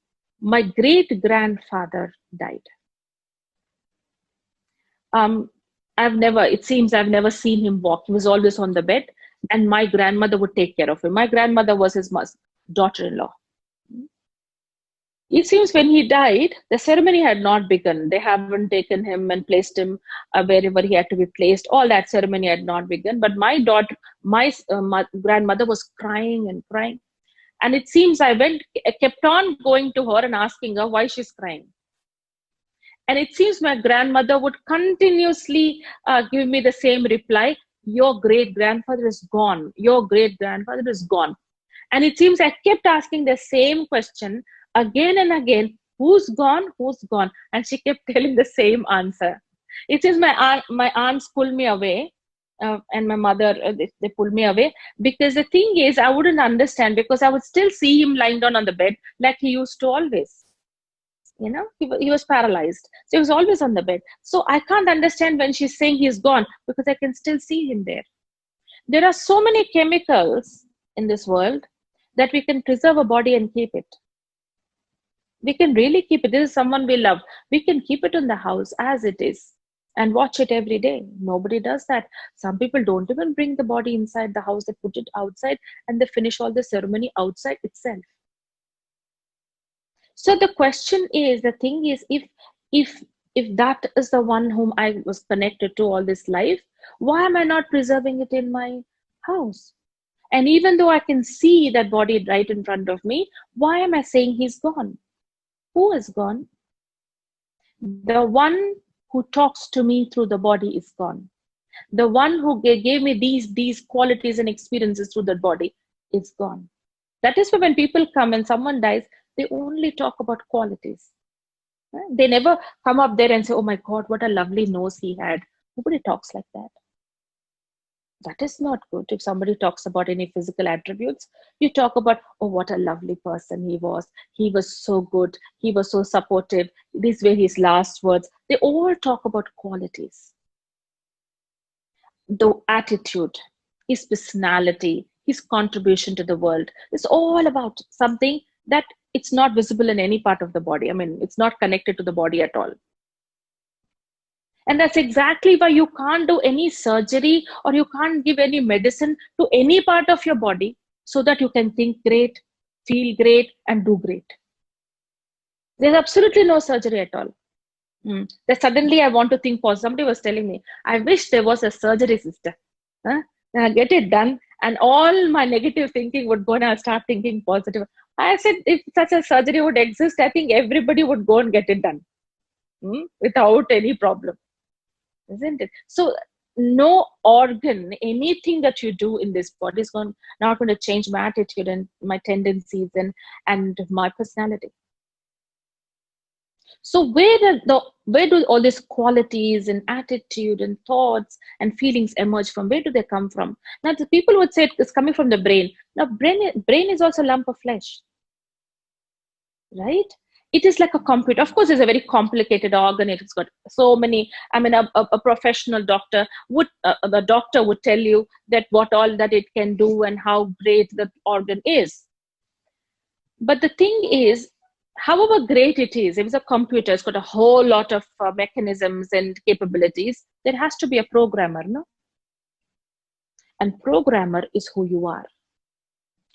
my great-grandfather died. It seems I've never seen him walk. He was always on the bed, and my grandmother would take care of him. My grandmother was his daughter-in-law. It seems when he died, the ceremony had not begun. They haven't taken him and placed him wherever he had to be placed. All that ceremony had not begun. But my grandmother was crying and crying. And it seems I kept on going to her and asking her why she's crying. And it seems my grandmother would continuously give me the same reply, your great-grandfather is gone. Your great-grandfather is gone. And it seems I kept asking the same question again and again, who's gone, who's gone? And she kept telling the same answer. It seems my aunts pulled me away and my mother, they pulled me away because the thing is, I wouldn't understand because I would still see him lying down on the bed like he used to always. You know, he was paralyzed. So he was always on the bed. So I can't understand when she's saying he's gone because I can still see him there. There are so many chemicals in this world that we can preserve a body and keep it. We can really keep it. This is someone we love. We can keep it in the house as it is and watch it every day. Nobody does that. Some people don't even bring the body inside the house. They put it outside and they finish all the ceremony outside itself. So the question is, the thing is, if that is the one whom I was connected to all this life, why am I not preserving it in my house? And even though I can see that body right in front of me, why am I saying he's gone? Who is gone? The one who talks to me through the body is gone. The one who gave me these qualities and experiences through the body is gone. That is why when people come and someone dies, they only talk about qualities. They never come up there and say, oh my God, what a lovely nose he had. Nobody talks like that. That is not good. If somebody talks about any physical attributes, you talk about, oh, what a lovely person he was. He was so good. He was so supportive. These were his last words. They all talk about qualities. The attitude, his personality, his contribution to the world. It's all about something that it's not visible in any part of the body. I mean, it's not connected to the body at all. And that's exactly why you can't do any surgery or you can't give any medicine to any part of your body so that you can think great, feel great, and do great. There's absolutely no surgery at all. That suddenly I want to think positive. Somebody was telling me, I wish there was a surgery system. I'll get it done and all my negative thinking would go and I'll start thinking positive. I said, if such a surgery would exist, I think everybody would go and get it done without any problem. isn't it? So no organ, anything that you do in this body is not going to change my attitude and my tendencies and my personality. So where do all these qualities and attitude and thoughts and feelings emerge from? Where do they come from? Now the people would say it's coming from the brain. Now brain is also a lump of flesh, right? It is like a computer. Of course, it's a very complicated organ. It's got so many. I mean, a professional doctor the doctor would tell you that what all that it can do and how great the organ is. But the thing is, however great it is, if it's a computer, it's got a whole lot of mechanisms and capabilities. There has to be a programmer, no? And programmer is who you are.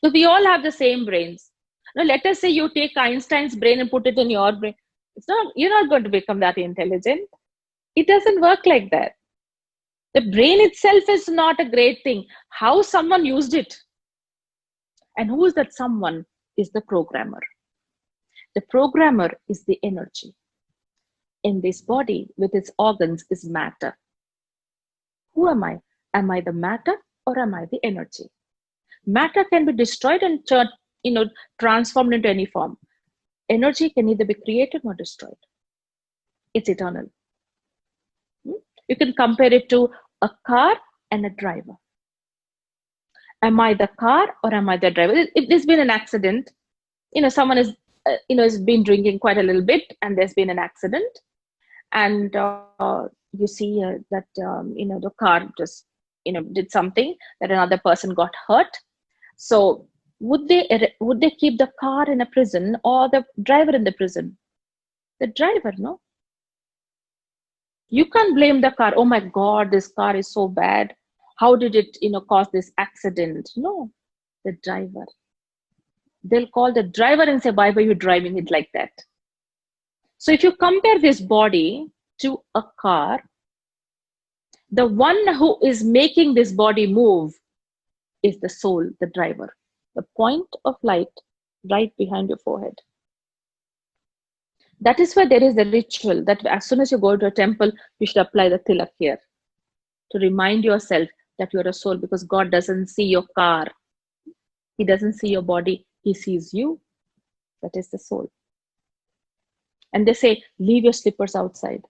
So we all have the same brains. Now, let us say you take Einstein's brain and put it in your brain. You're not going to become that intelligent. It doesn't work like that. The brain itself is not a great thing. How someone used it. And who is that someone? Is the programmer. The programmer is the energy. In this body, with its organs, is matter. Who am I? Am I the matter or am I the energy? Matter can be destroyed and transformed into any form. Energy can neither be created nor destroyed. It's eternal. You can compare it to a car and a driver. Am I the car or am I the driver? If there's been an accident, someone is, has been drinking quite a little bit and there's been an accident, and you see that, the car just, did something that another person got hurt. So would they keep the car in a prison or the driver in the prison? The driver, no? You can't blame the car. Oh my God, this car is so bad. How did it, cause this accident? No, the driver. They'll call the driver and say, why were you driving it like that? So if you compare this body to a car, the one who is making this body move is the soul, the driver. The point of light right behind your forehead. That is why there is a ritual that as soon as you go to a temple, you should apply the tilak here to remind yourself that you're a soul, because God doesn't see your car. He doesn't see your body. He sees you. That is the soul. And they say, leave your slippers outside.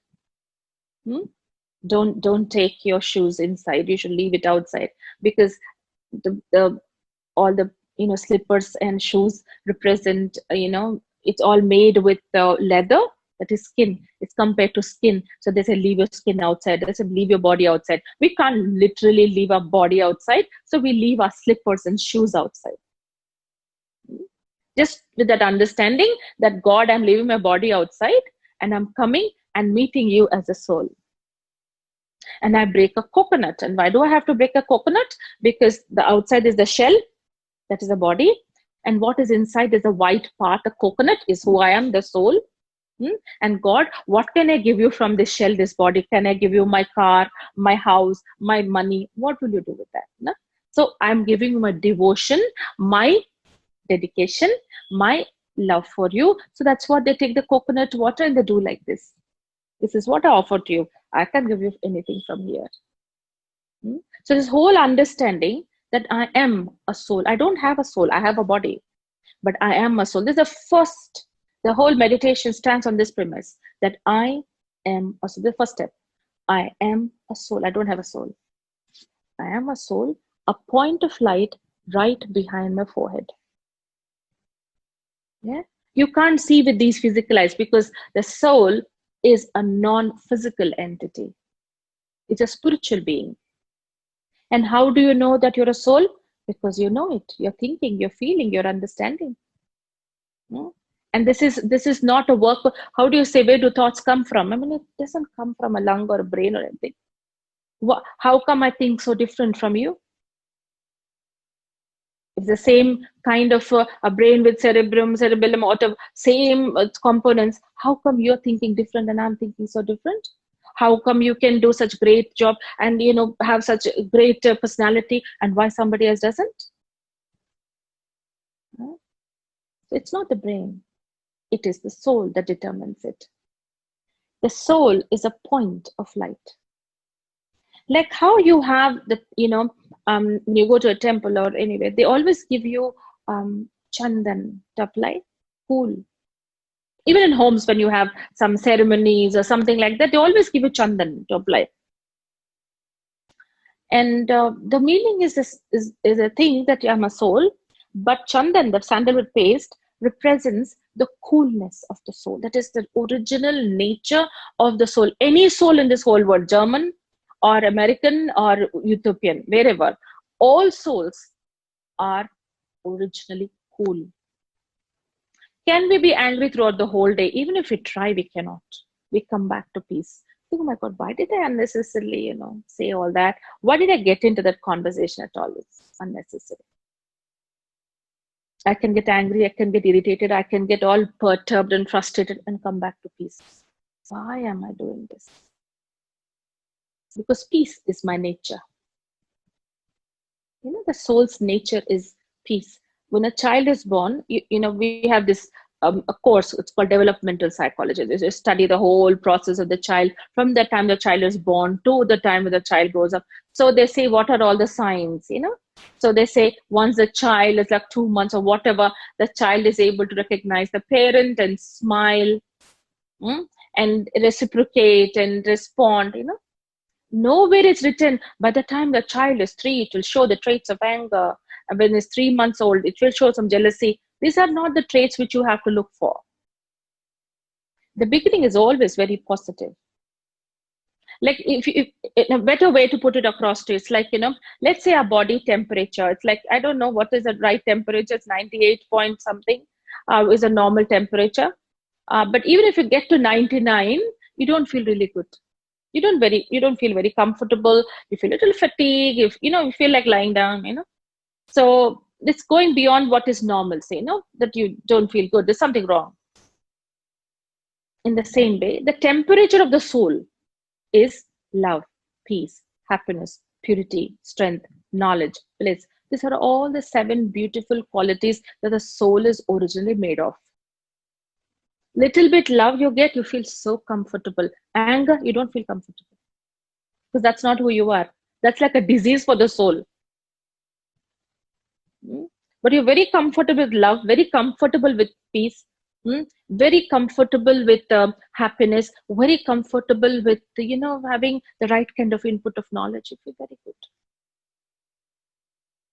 Don't take your shoes inside. You should leave it outside, because all the slippers and shoes represent, it's all made with leather, that is skin. It's compared to skin. So they say, leave your skin outside. They say, leave your body outside. We can't literally leave our body outside. So we leave our slippers and shoes outside. Just with that understanding that, God, I'm leaving my body outside and I'm coming and meeting you as a soul. And I break a coconut. And why do I have to break a coconut? Because the outside is the shell, that is the body. And what is inside is the white part. The coconut is who I am, the soul. And God, what can I give you from this shell, this body? Can I give you my car, my house, my money? What will you do with that? No? So I'm giving you my devotion, my dedication, my love for you. So that's what they take the coconut water and they do like this. This is what I offer to you. I can't give you anything from here. So this whole understanding that I am a soul. I don't have a soul. I have a body, but I am a soul. This is the whole meditation stands on this premise that I am a soul. The first step, I am a soul. I don't have a soul. I am a soul, a point of light right behind my forehead. Yeah, you can't see with these physical eyes because the soul is a non-physical entity. It's a spiritual being. And how do you know that you're a soul? Because you know it. You're thinking, you're feeling, you're understanding. Yeah? And this is not a work. How do you say, where do thoughts come from? I mean, it doesn't come from a lung or a brain or anything. How come I think so different from you? It's the same kind of a brain with cerebellum, or the same components. How come you're thinking different and I'm thinking so different? How come you can do such great job and have such a great personality, and why somebody else doesn't? It's not the brain. It is the soul that determines it. The soul is a point of light. Like how you have the, when you go to a temple or anywhere, they always give you chandan to apply, cool. Even in homes, when you have some ceremonies or something like that, they always give you chandan to apply. And the meaning is a thing that I'm a soul, but chandan, the sandalwood paste, represents the coolness of the soul. That is the original nature of the soul. Any soul in this whole world, German or American or Ethiopian, wherever, all souls are originally cool. Can we be angry throughout the whole day? Even if we try, we cannot. We come back to peace. Oh my God, why did I unnecessarily, say all that? Why did I get into that conversation at all? It's unnecessary. I can get angry, I can get irritated, I can get all perturbed and frustrated and come back to peace. Why am I doing this? Because peace is my nature. The soul's nature is peace. When a child is born, we have this a course, it's called developmental psychology. They just study the whole process of the child from the time the child is born to the time when the child grows up. So they say, what are all the signs, So they say once the child is like 2 months or whatever, the child is able to recognize the parent and smile and reciprocate and respond, Nowhere is written by the time the child is 3, it will show the traits of anger. And when it's 3 months old, it will show some jealousy. These are not the traits which you have to look for. The beginning is always very positive. Like if in a better way to put it across to you, it's like, let's say our body temperature, it's like, I don't know what is the right temperature, it's 98 point something is a normal temperature. But even if you get to 99, you don't feel really good. You don't feel very comfortable. You feel a little fatigue. You feel like lying down, So it's going beyond what is normal, say, that you don't feel good. There's something wrong. In the same way, the temperature of the soul is love, peace, happiness, purity, strength, knowledge, bliss. These are all the 7 beautiful qualities that the soul is originally made of. Little bit love you get, you feel so comfortable. Anger, you don't feel comfortable. Because that's not who you are. That's like a disease for the soul. But you're very comfortable with love, very comfortable with peace, very comfortable with happiness, very comfortable with, having the right kind of input of knowledge. You feel very good.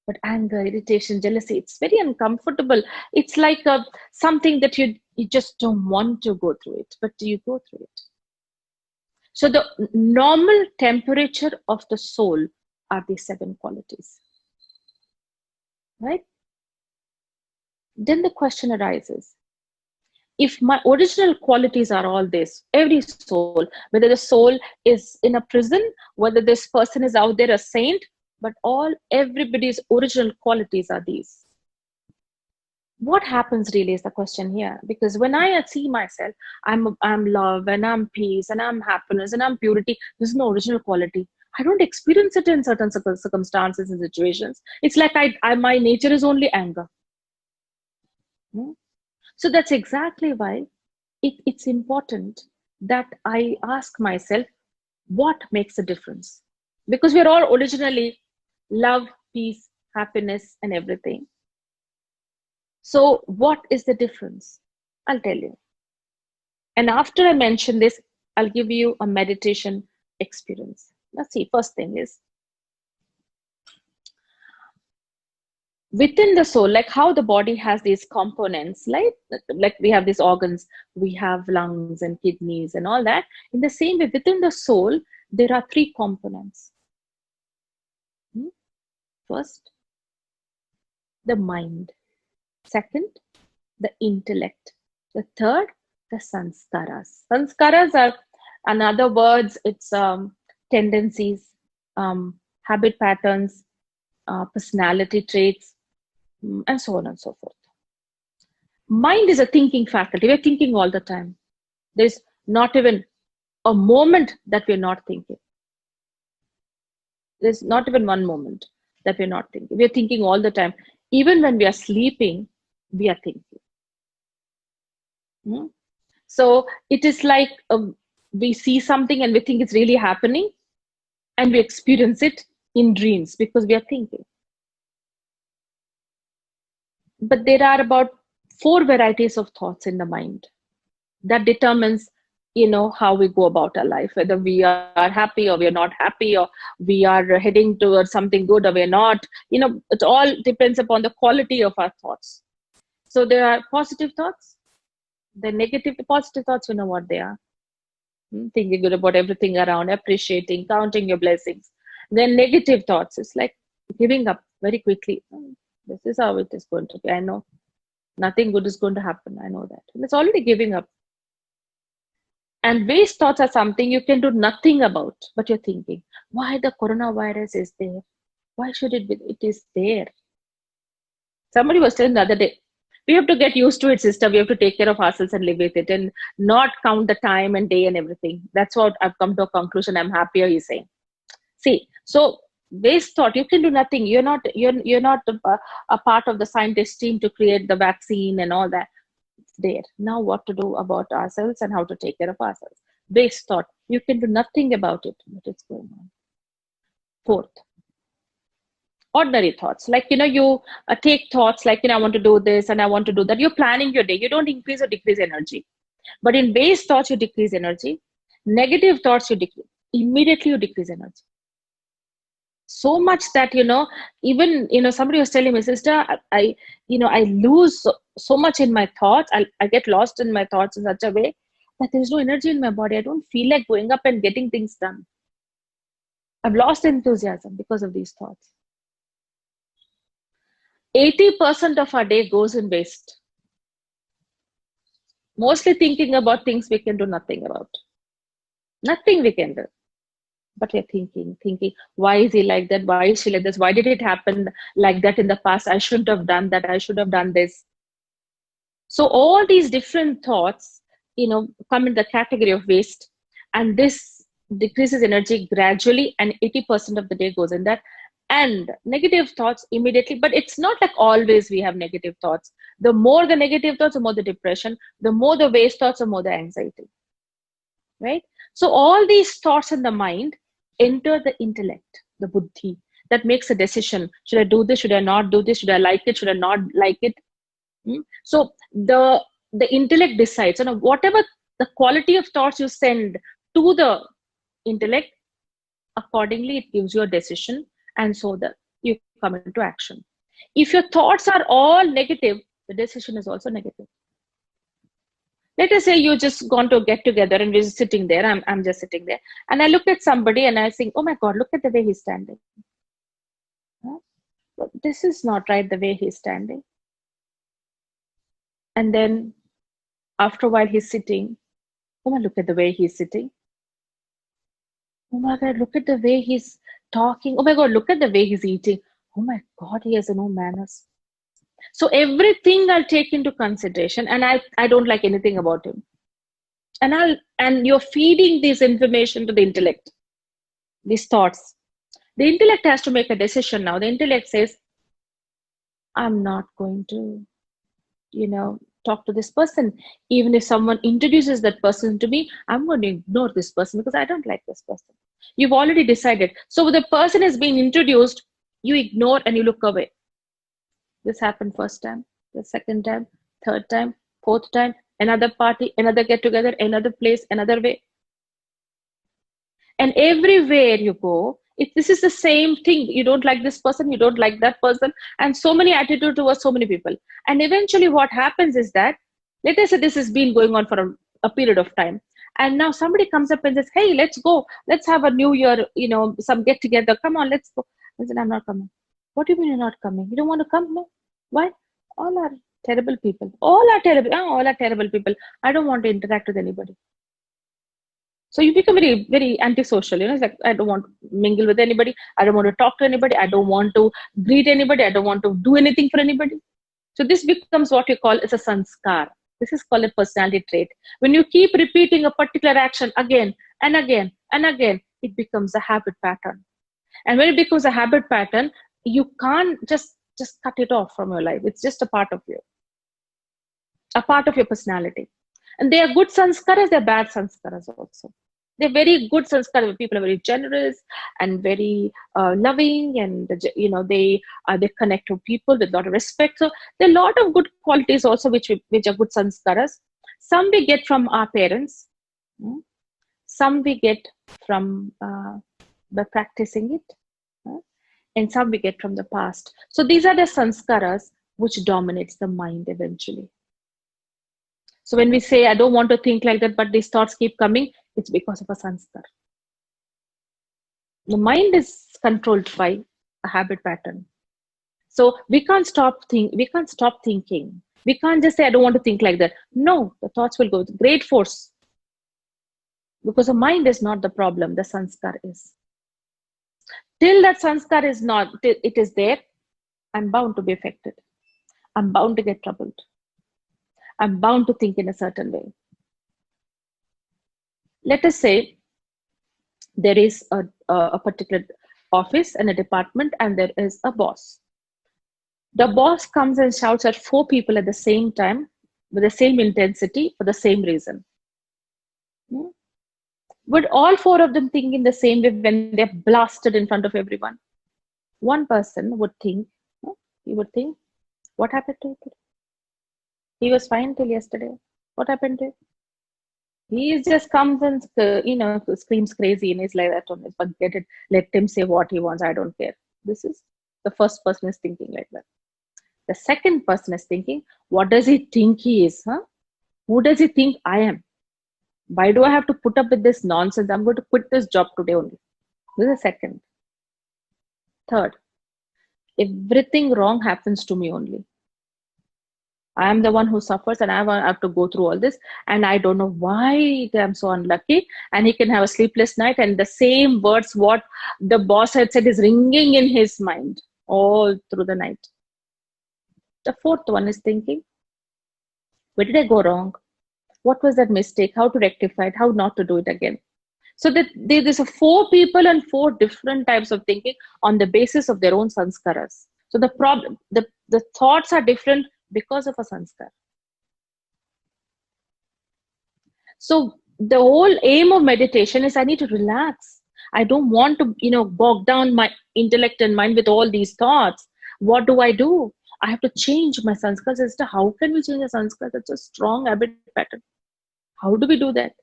But anger, irritation, jealousy, it's very uncomfortable. It's like something that you just don't want to go through it, but you go through it. So the normal temperature of the soul are these 7 qualities, right? Then the question arises, if my original qualities are all this, every soul, whether the soul is in a prison, whether this person is out there a saint, but everybody's original qualities are these. What happens really is the question here, because when I see myself, I'm love and I'm peace and I'm happiness and I'm purity. There's no original quality. I don't experience it in certain circumstances and situations. It's like my nature is only anger. So that's exactly why it's important that I ask myself, what makes a difference? Because we're all originally love, peace, happiness, and everything. So what is the difference? I'll tell you. And after I mention this, I'll give you a meditation experience. Let's see, first thing is, within the soul, like how the body has these components, like we have these organs, we have lungs and kidneys and all that. In the same way, within the soul, there are 3 components. First, the mind. Second, the intellect. The third, the sanskaras. Sanskaras are, in other words, it's tendencies, habit patterns, personality traits, and so on and so forth. Mind is a thinking faculty. We're thinking all the time. There's not even a moment that we're not thinking. There's not even one moment that we're not thinking. We're thinking all the time. Even when we are sleeping, we are thinking. So it is like we see something and we think it's really happening. And we experience it in dreams because we are thinking. But there are about 4 varieties of thoughts in the mind that determines, how we go about our life, whether we are happy or we are not happy, or we are heading towards something good or we are not. It all depends upon the quality of our thoughts. So there are positive thoughts, the negative, the positive thoughts, what they are. Thinking good about everything around, appreciating, counting your blessings. Then negative thoughts, it's like giving up very quickly. This is how it is going to be. I know nothing good is going to happen. I know that. And it's already giving up. And waste thoughts are something you can do nothing about, but you're thinking, why the coronavirus is there? Why should it be? It is there. Somebody was saying the other day, we have to get used to it, sister. We have to take care of ourselves and live with it and not count the time and day and everything. That's what I've come to a conclusion. I'm happier, he's saying. See, so waste thought, you can do nothing. You're not a part of the scientist team to create the vaccine and all that. It's there. Now what to do about ourselves and how to take care of ourselves. Waste thought, you can do nothing about it, but it's going on. 4th, ordinary thoughts. Like, you take thoughts like, I want to do this and I want to do that. You're planning your day. You don't increase or decrease energy. But in waste thoughts, you decrease energy. Negative thoughts, you decrease. Immediately you decrease energy. So much that, even, somebody was telling me, sister, I lose so much in my thoughts. I get lost in my thoughts in such a way that there's no energy in my body. I don't feel like going up and getting things done. I've lost enthusiasm because of these thoughts. 80% of our day goes in waste. Mostly thinking about things we can do nothing about. Nothing we can do. But we're thinking, why is he like that? Why is she like this? Why did it happen like that in the past? I shouldn't have done that. I should have done this. So all these different thoughts, come in the category of waste. And this decreases energy gradually, and 80% of the day goes in that. And negative thoughts immediately, but it's not like always we have negative thoughts. The more the negative thoughts, the more the depression. The more the waste thoughts, the more the anxiety. Right? So all these thoughts in the mind enter the intellect, the buddhi, that makes a decision. Should I do this? Should I not do this? Should I like it? Should I not like it? So the intellect decides. Whatever the quality of thoughts you send to the intellect, accordingly it gives you a decision, and so that you come into action. If your thoughts are all negative, the decision is also negative. Let us say you just gone to a get together and we're just sitting there. I'm just sitting there, and I look at somebody and I think, oh my God, look at the way he's standing. But this is not right, the way he's standing. And then after a while he's sitting. Oh my, look at the way he's sitting. Oh my God, look at the way he's talking. Oh my God, look at the way he's eating. Oh my God, he has no manners. So everything I'll take into consideration, and I don't like anything about him. And you're feeding this information to the intellect, these thoughts. The intellect has to make a decision now. The intellect says, I'm not going to, talk to this person. Even if someone introduces that person to me, I'm going to ignore this person because I don't like this person. You've already decided. So the person is being introduced, you ignore and you look away. This happened first time, the second time, third time, fourth time, another party, another get together, another place, another way. And everywhere you go, this is the same thing. You don't like this person, you don't like that person, and so many attitudes towards so many people. And eventually what happens is that, let us say this has been going on for a period of time. And now somebody comes up and says, hey, let's go. Let's have a new year, some get together. Come on, let's go. I said, I'm not coming. What do you mean you're not coming? You don't want to come? No. Why? All are terrible people. All are terrible. All are terrible people. I don't want to interact with anybody. So you become very, very antisocial. It's like, I don't want to mingle with anybody. I don't want to talk to anybody. I don't want to greet anybody. I don't want to do anything for anybody. So this becomes what you call, it's a sanskar. This is called a personality trait. When you keep repeating a particular action again and again and again, it becomes a habit pattern. And when it becomes a habit pattern, you can't just cut it off from your life. It's just a part of you, a part of your personality. And they are good sanskaras, they are bad sanskaras also. They're very good sanskara. People are very generous and very loving, and they connect to people with a lot of respect. So there are a lot of good qualities also which are good sanskaras. Some we get from our parents, some we get from by practicing it, and some we get from the past. So these are the sanskaras which dominates the mind eventually. So when we say, I don't want to think like that, but these thoughts keep coming, it's because of a sanskar. The mind is controlled by a habit pattern. So we can't stop thinking. We can't just say, I don't want to think like that. No, the thoughts will go with great force. Because the mind is not the problem, the sanskar is. Till that sanskar is not, it is there, I'm bound to be affected. I'm bound to get troubled. I'm bound to think in a certain way. Let us say there is a particular office and a department, and there is a boss. The boss comes and shouts at 4 people at the same time with the same intensity for the same reason. Would all 4 of them think in the same way when they're blasted in front of everyone? One person would think, what happened to him today? He was fine till yesterday. What happened to him? He just comes and screams crazy in his life. I don't know, forget it. Let him say what he wants. I don't care. This is the first person is thinking like that. The second person is thinking, what does he think he is? Who does he think I am? Why do I have to put up with this nonsense? I'm going to quit this job today only. This is the second. Third, everything wrong happens to me only. I am the one who suffers, and I have to go through all this, and I don't know why I'm so unlucky. And he can have a sleepless night, and the same words what the boss had said is ringing in his mind all through the night. The fourth one is thinking, where did I go wrong? What was that mistake? How to rectify it? How not to do it again? So that there's 4 people and 4 different types of thinking on the basis of their own sanskaras. So the thoughts are different because of a sanskar. So the whole aim of meditation is I need to relax. I don't want to, bog down my intellect and mind with all these thoughts. What do? I have to change my sanskar system. How can we change a sanskar? That's a strong habit pattern. How do we do that?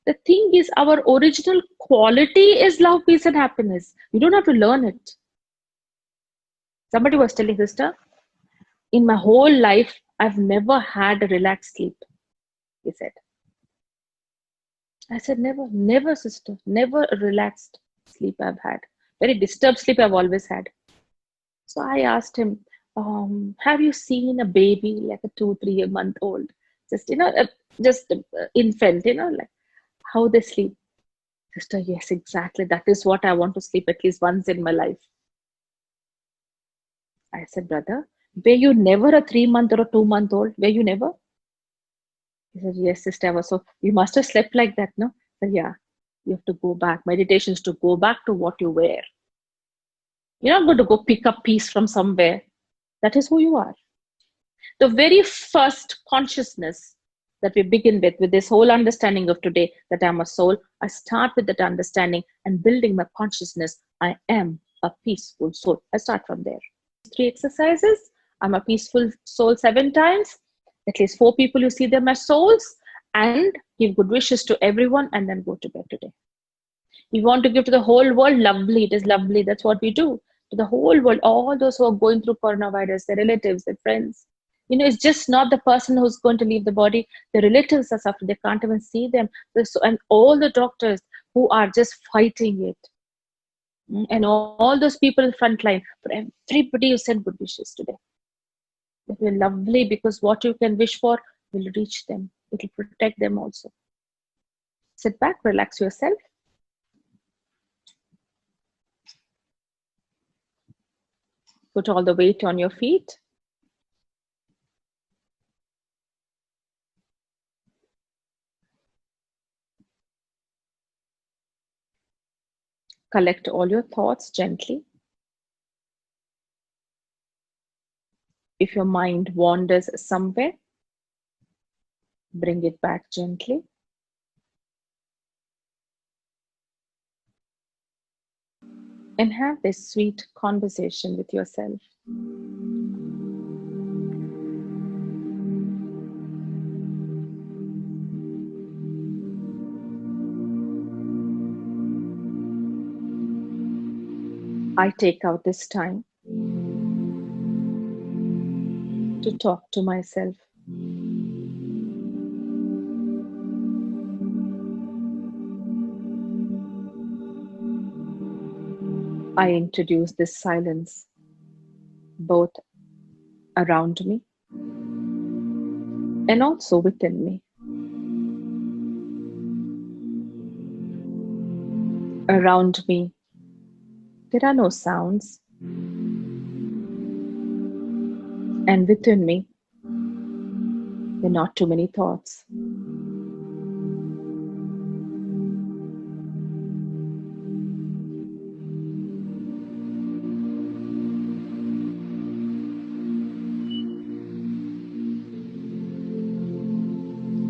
The thing is, our original quality is love, peace, and happiness. You don't have to learn it. Somebody was telling, sister, in my whole life, I've never had a relaxed sleep, he said. I said, never, sister, never a relaxed sleep I've had. Very disturbed sleep I've always had. So I asked him, have you seen a baby, like a 2-3 month old, just infant, like how they sleep? Sister, yes, exactly. That is what I want to sleep at least once in my life. I said, brother, were you never a 3-month or a 2-month-old? Were you never? He said, yes, sister, I was. So you must have slept like that, no? I said, yeah, you have to go back. Meditation is to go back to what you were. You're not going to go pick up peace from somewhere. That is who you are. The very first consciousness that we begin with this whole understanding of today, that I'm a soul, I start with that understanding and building my consciousness. I am a peaceful soul. I start from there. 3 exercises. I'm a peaceful soul 7 times. At least 4 people you see them as souls, and give good wishes to everyone, and then go to bed today. You want to give to the whole world, lovely. It is lovely. That's what we do. To the whole world, all those who are going through coronavirus, their relatives, their friends. It's just not the person who's going to leave the body. The relatives are suffering. They can't even see them. And all the doctors who are just fighting it. And all those people in front line. For everybody, you send good wishes today. It will be lovely, because what you can wish for will reach them. It will protect them also. Sit back, relax yourself. Put all the weight on your feet. Collect all your thoughts gently. If your mind wanders somewhere, bring it back gently. and have this sweet conversation with yourself. I take out this time to talk to myself. I introduce this silence both around me and also within me. Around me, there are no sounds, and within me, there are not too many thoughts.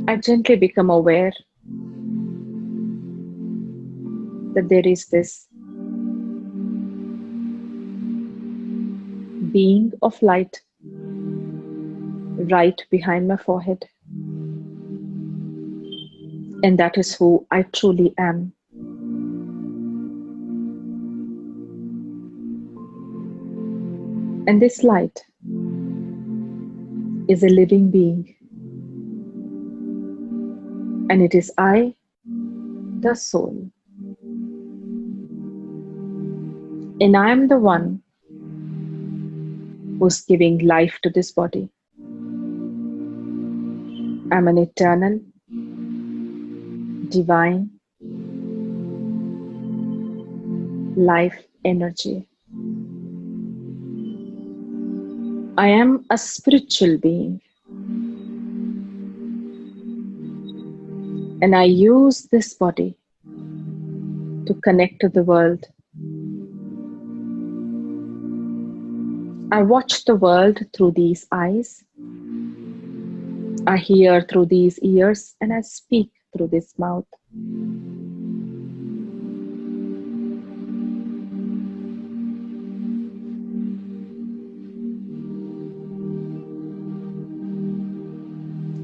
I gently become aware that there is this being of light right behind my forehead. And that is who I truly am. And this light is a living being. And it is I, the soul. And I am the one who's giving life to this body. I'm an eternal, divine life energy. I am a spiritual being. And I use this body to connect to the world. I watch the world through these eyes. I hear through these ears, and I speak through this mouth.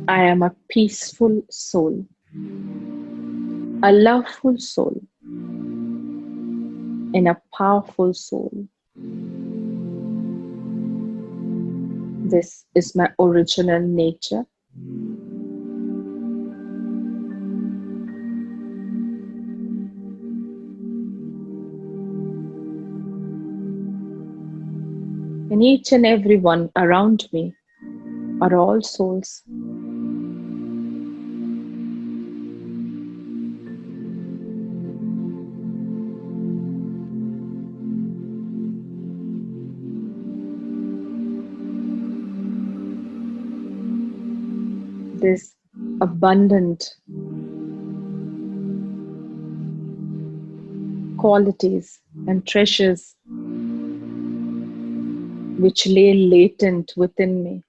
I am a peaceful soul, a loveful soul, and a powerful soul. This is my original nature. And each and every one around me are all souls. This abundant qualities and treasures which lay latent within me.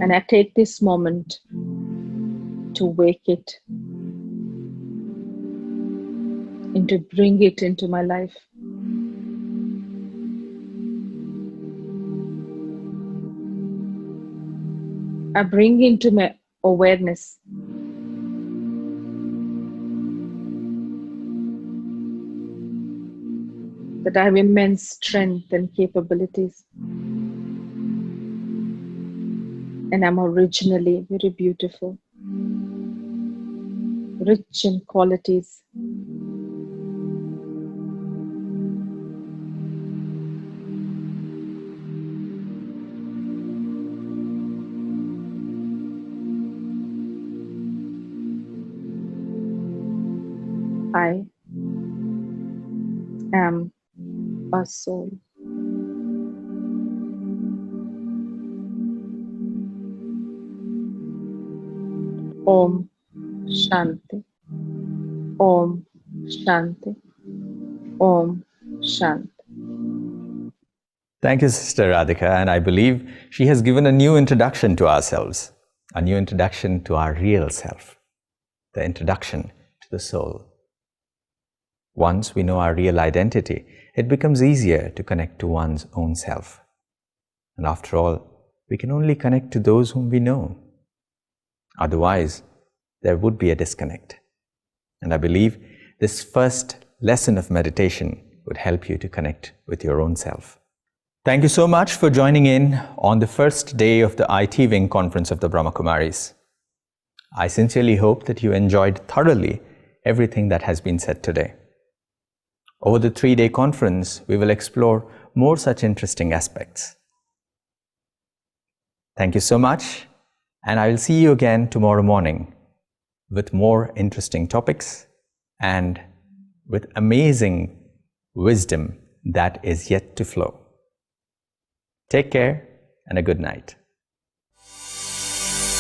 And I take this moment to wake it and to bring it into my life. I bring into my awareness that I have immense strength and capabilities. And I'm originally very beautiful, rich in qualities. I am a soul. Om Shanti. Om Shanti. Om Shanti. Thank you, Sister Radhika. And I believe she has given a new introduction to ourselves, a new introduction to our real self, the introduction to the soul. Once we know our real identity, it becomes easier to connect to one's own self. And after all, we can only connect to those whom we know. Otherwise, there would be a disconnect. And I believe this first lesson of meditation would help you to connect with your own self. Thank you so much for joining in on the first day of the IT Wing conference of the Brahma Kumaris. I sincerely hope that you enjoyed thoroughly everything that has been said today. Over the 3-day conference, we will explore more such interesting aspects. Thank you so much, and I will see you again tomorrow morning with more interesting topics and with amazing wisdom that is yet to flow. Take care and a good night.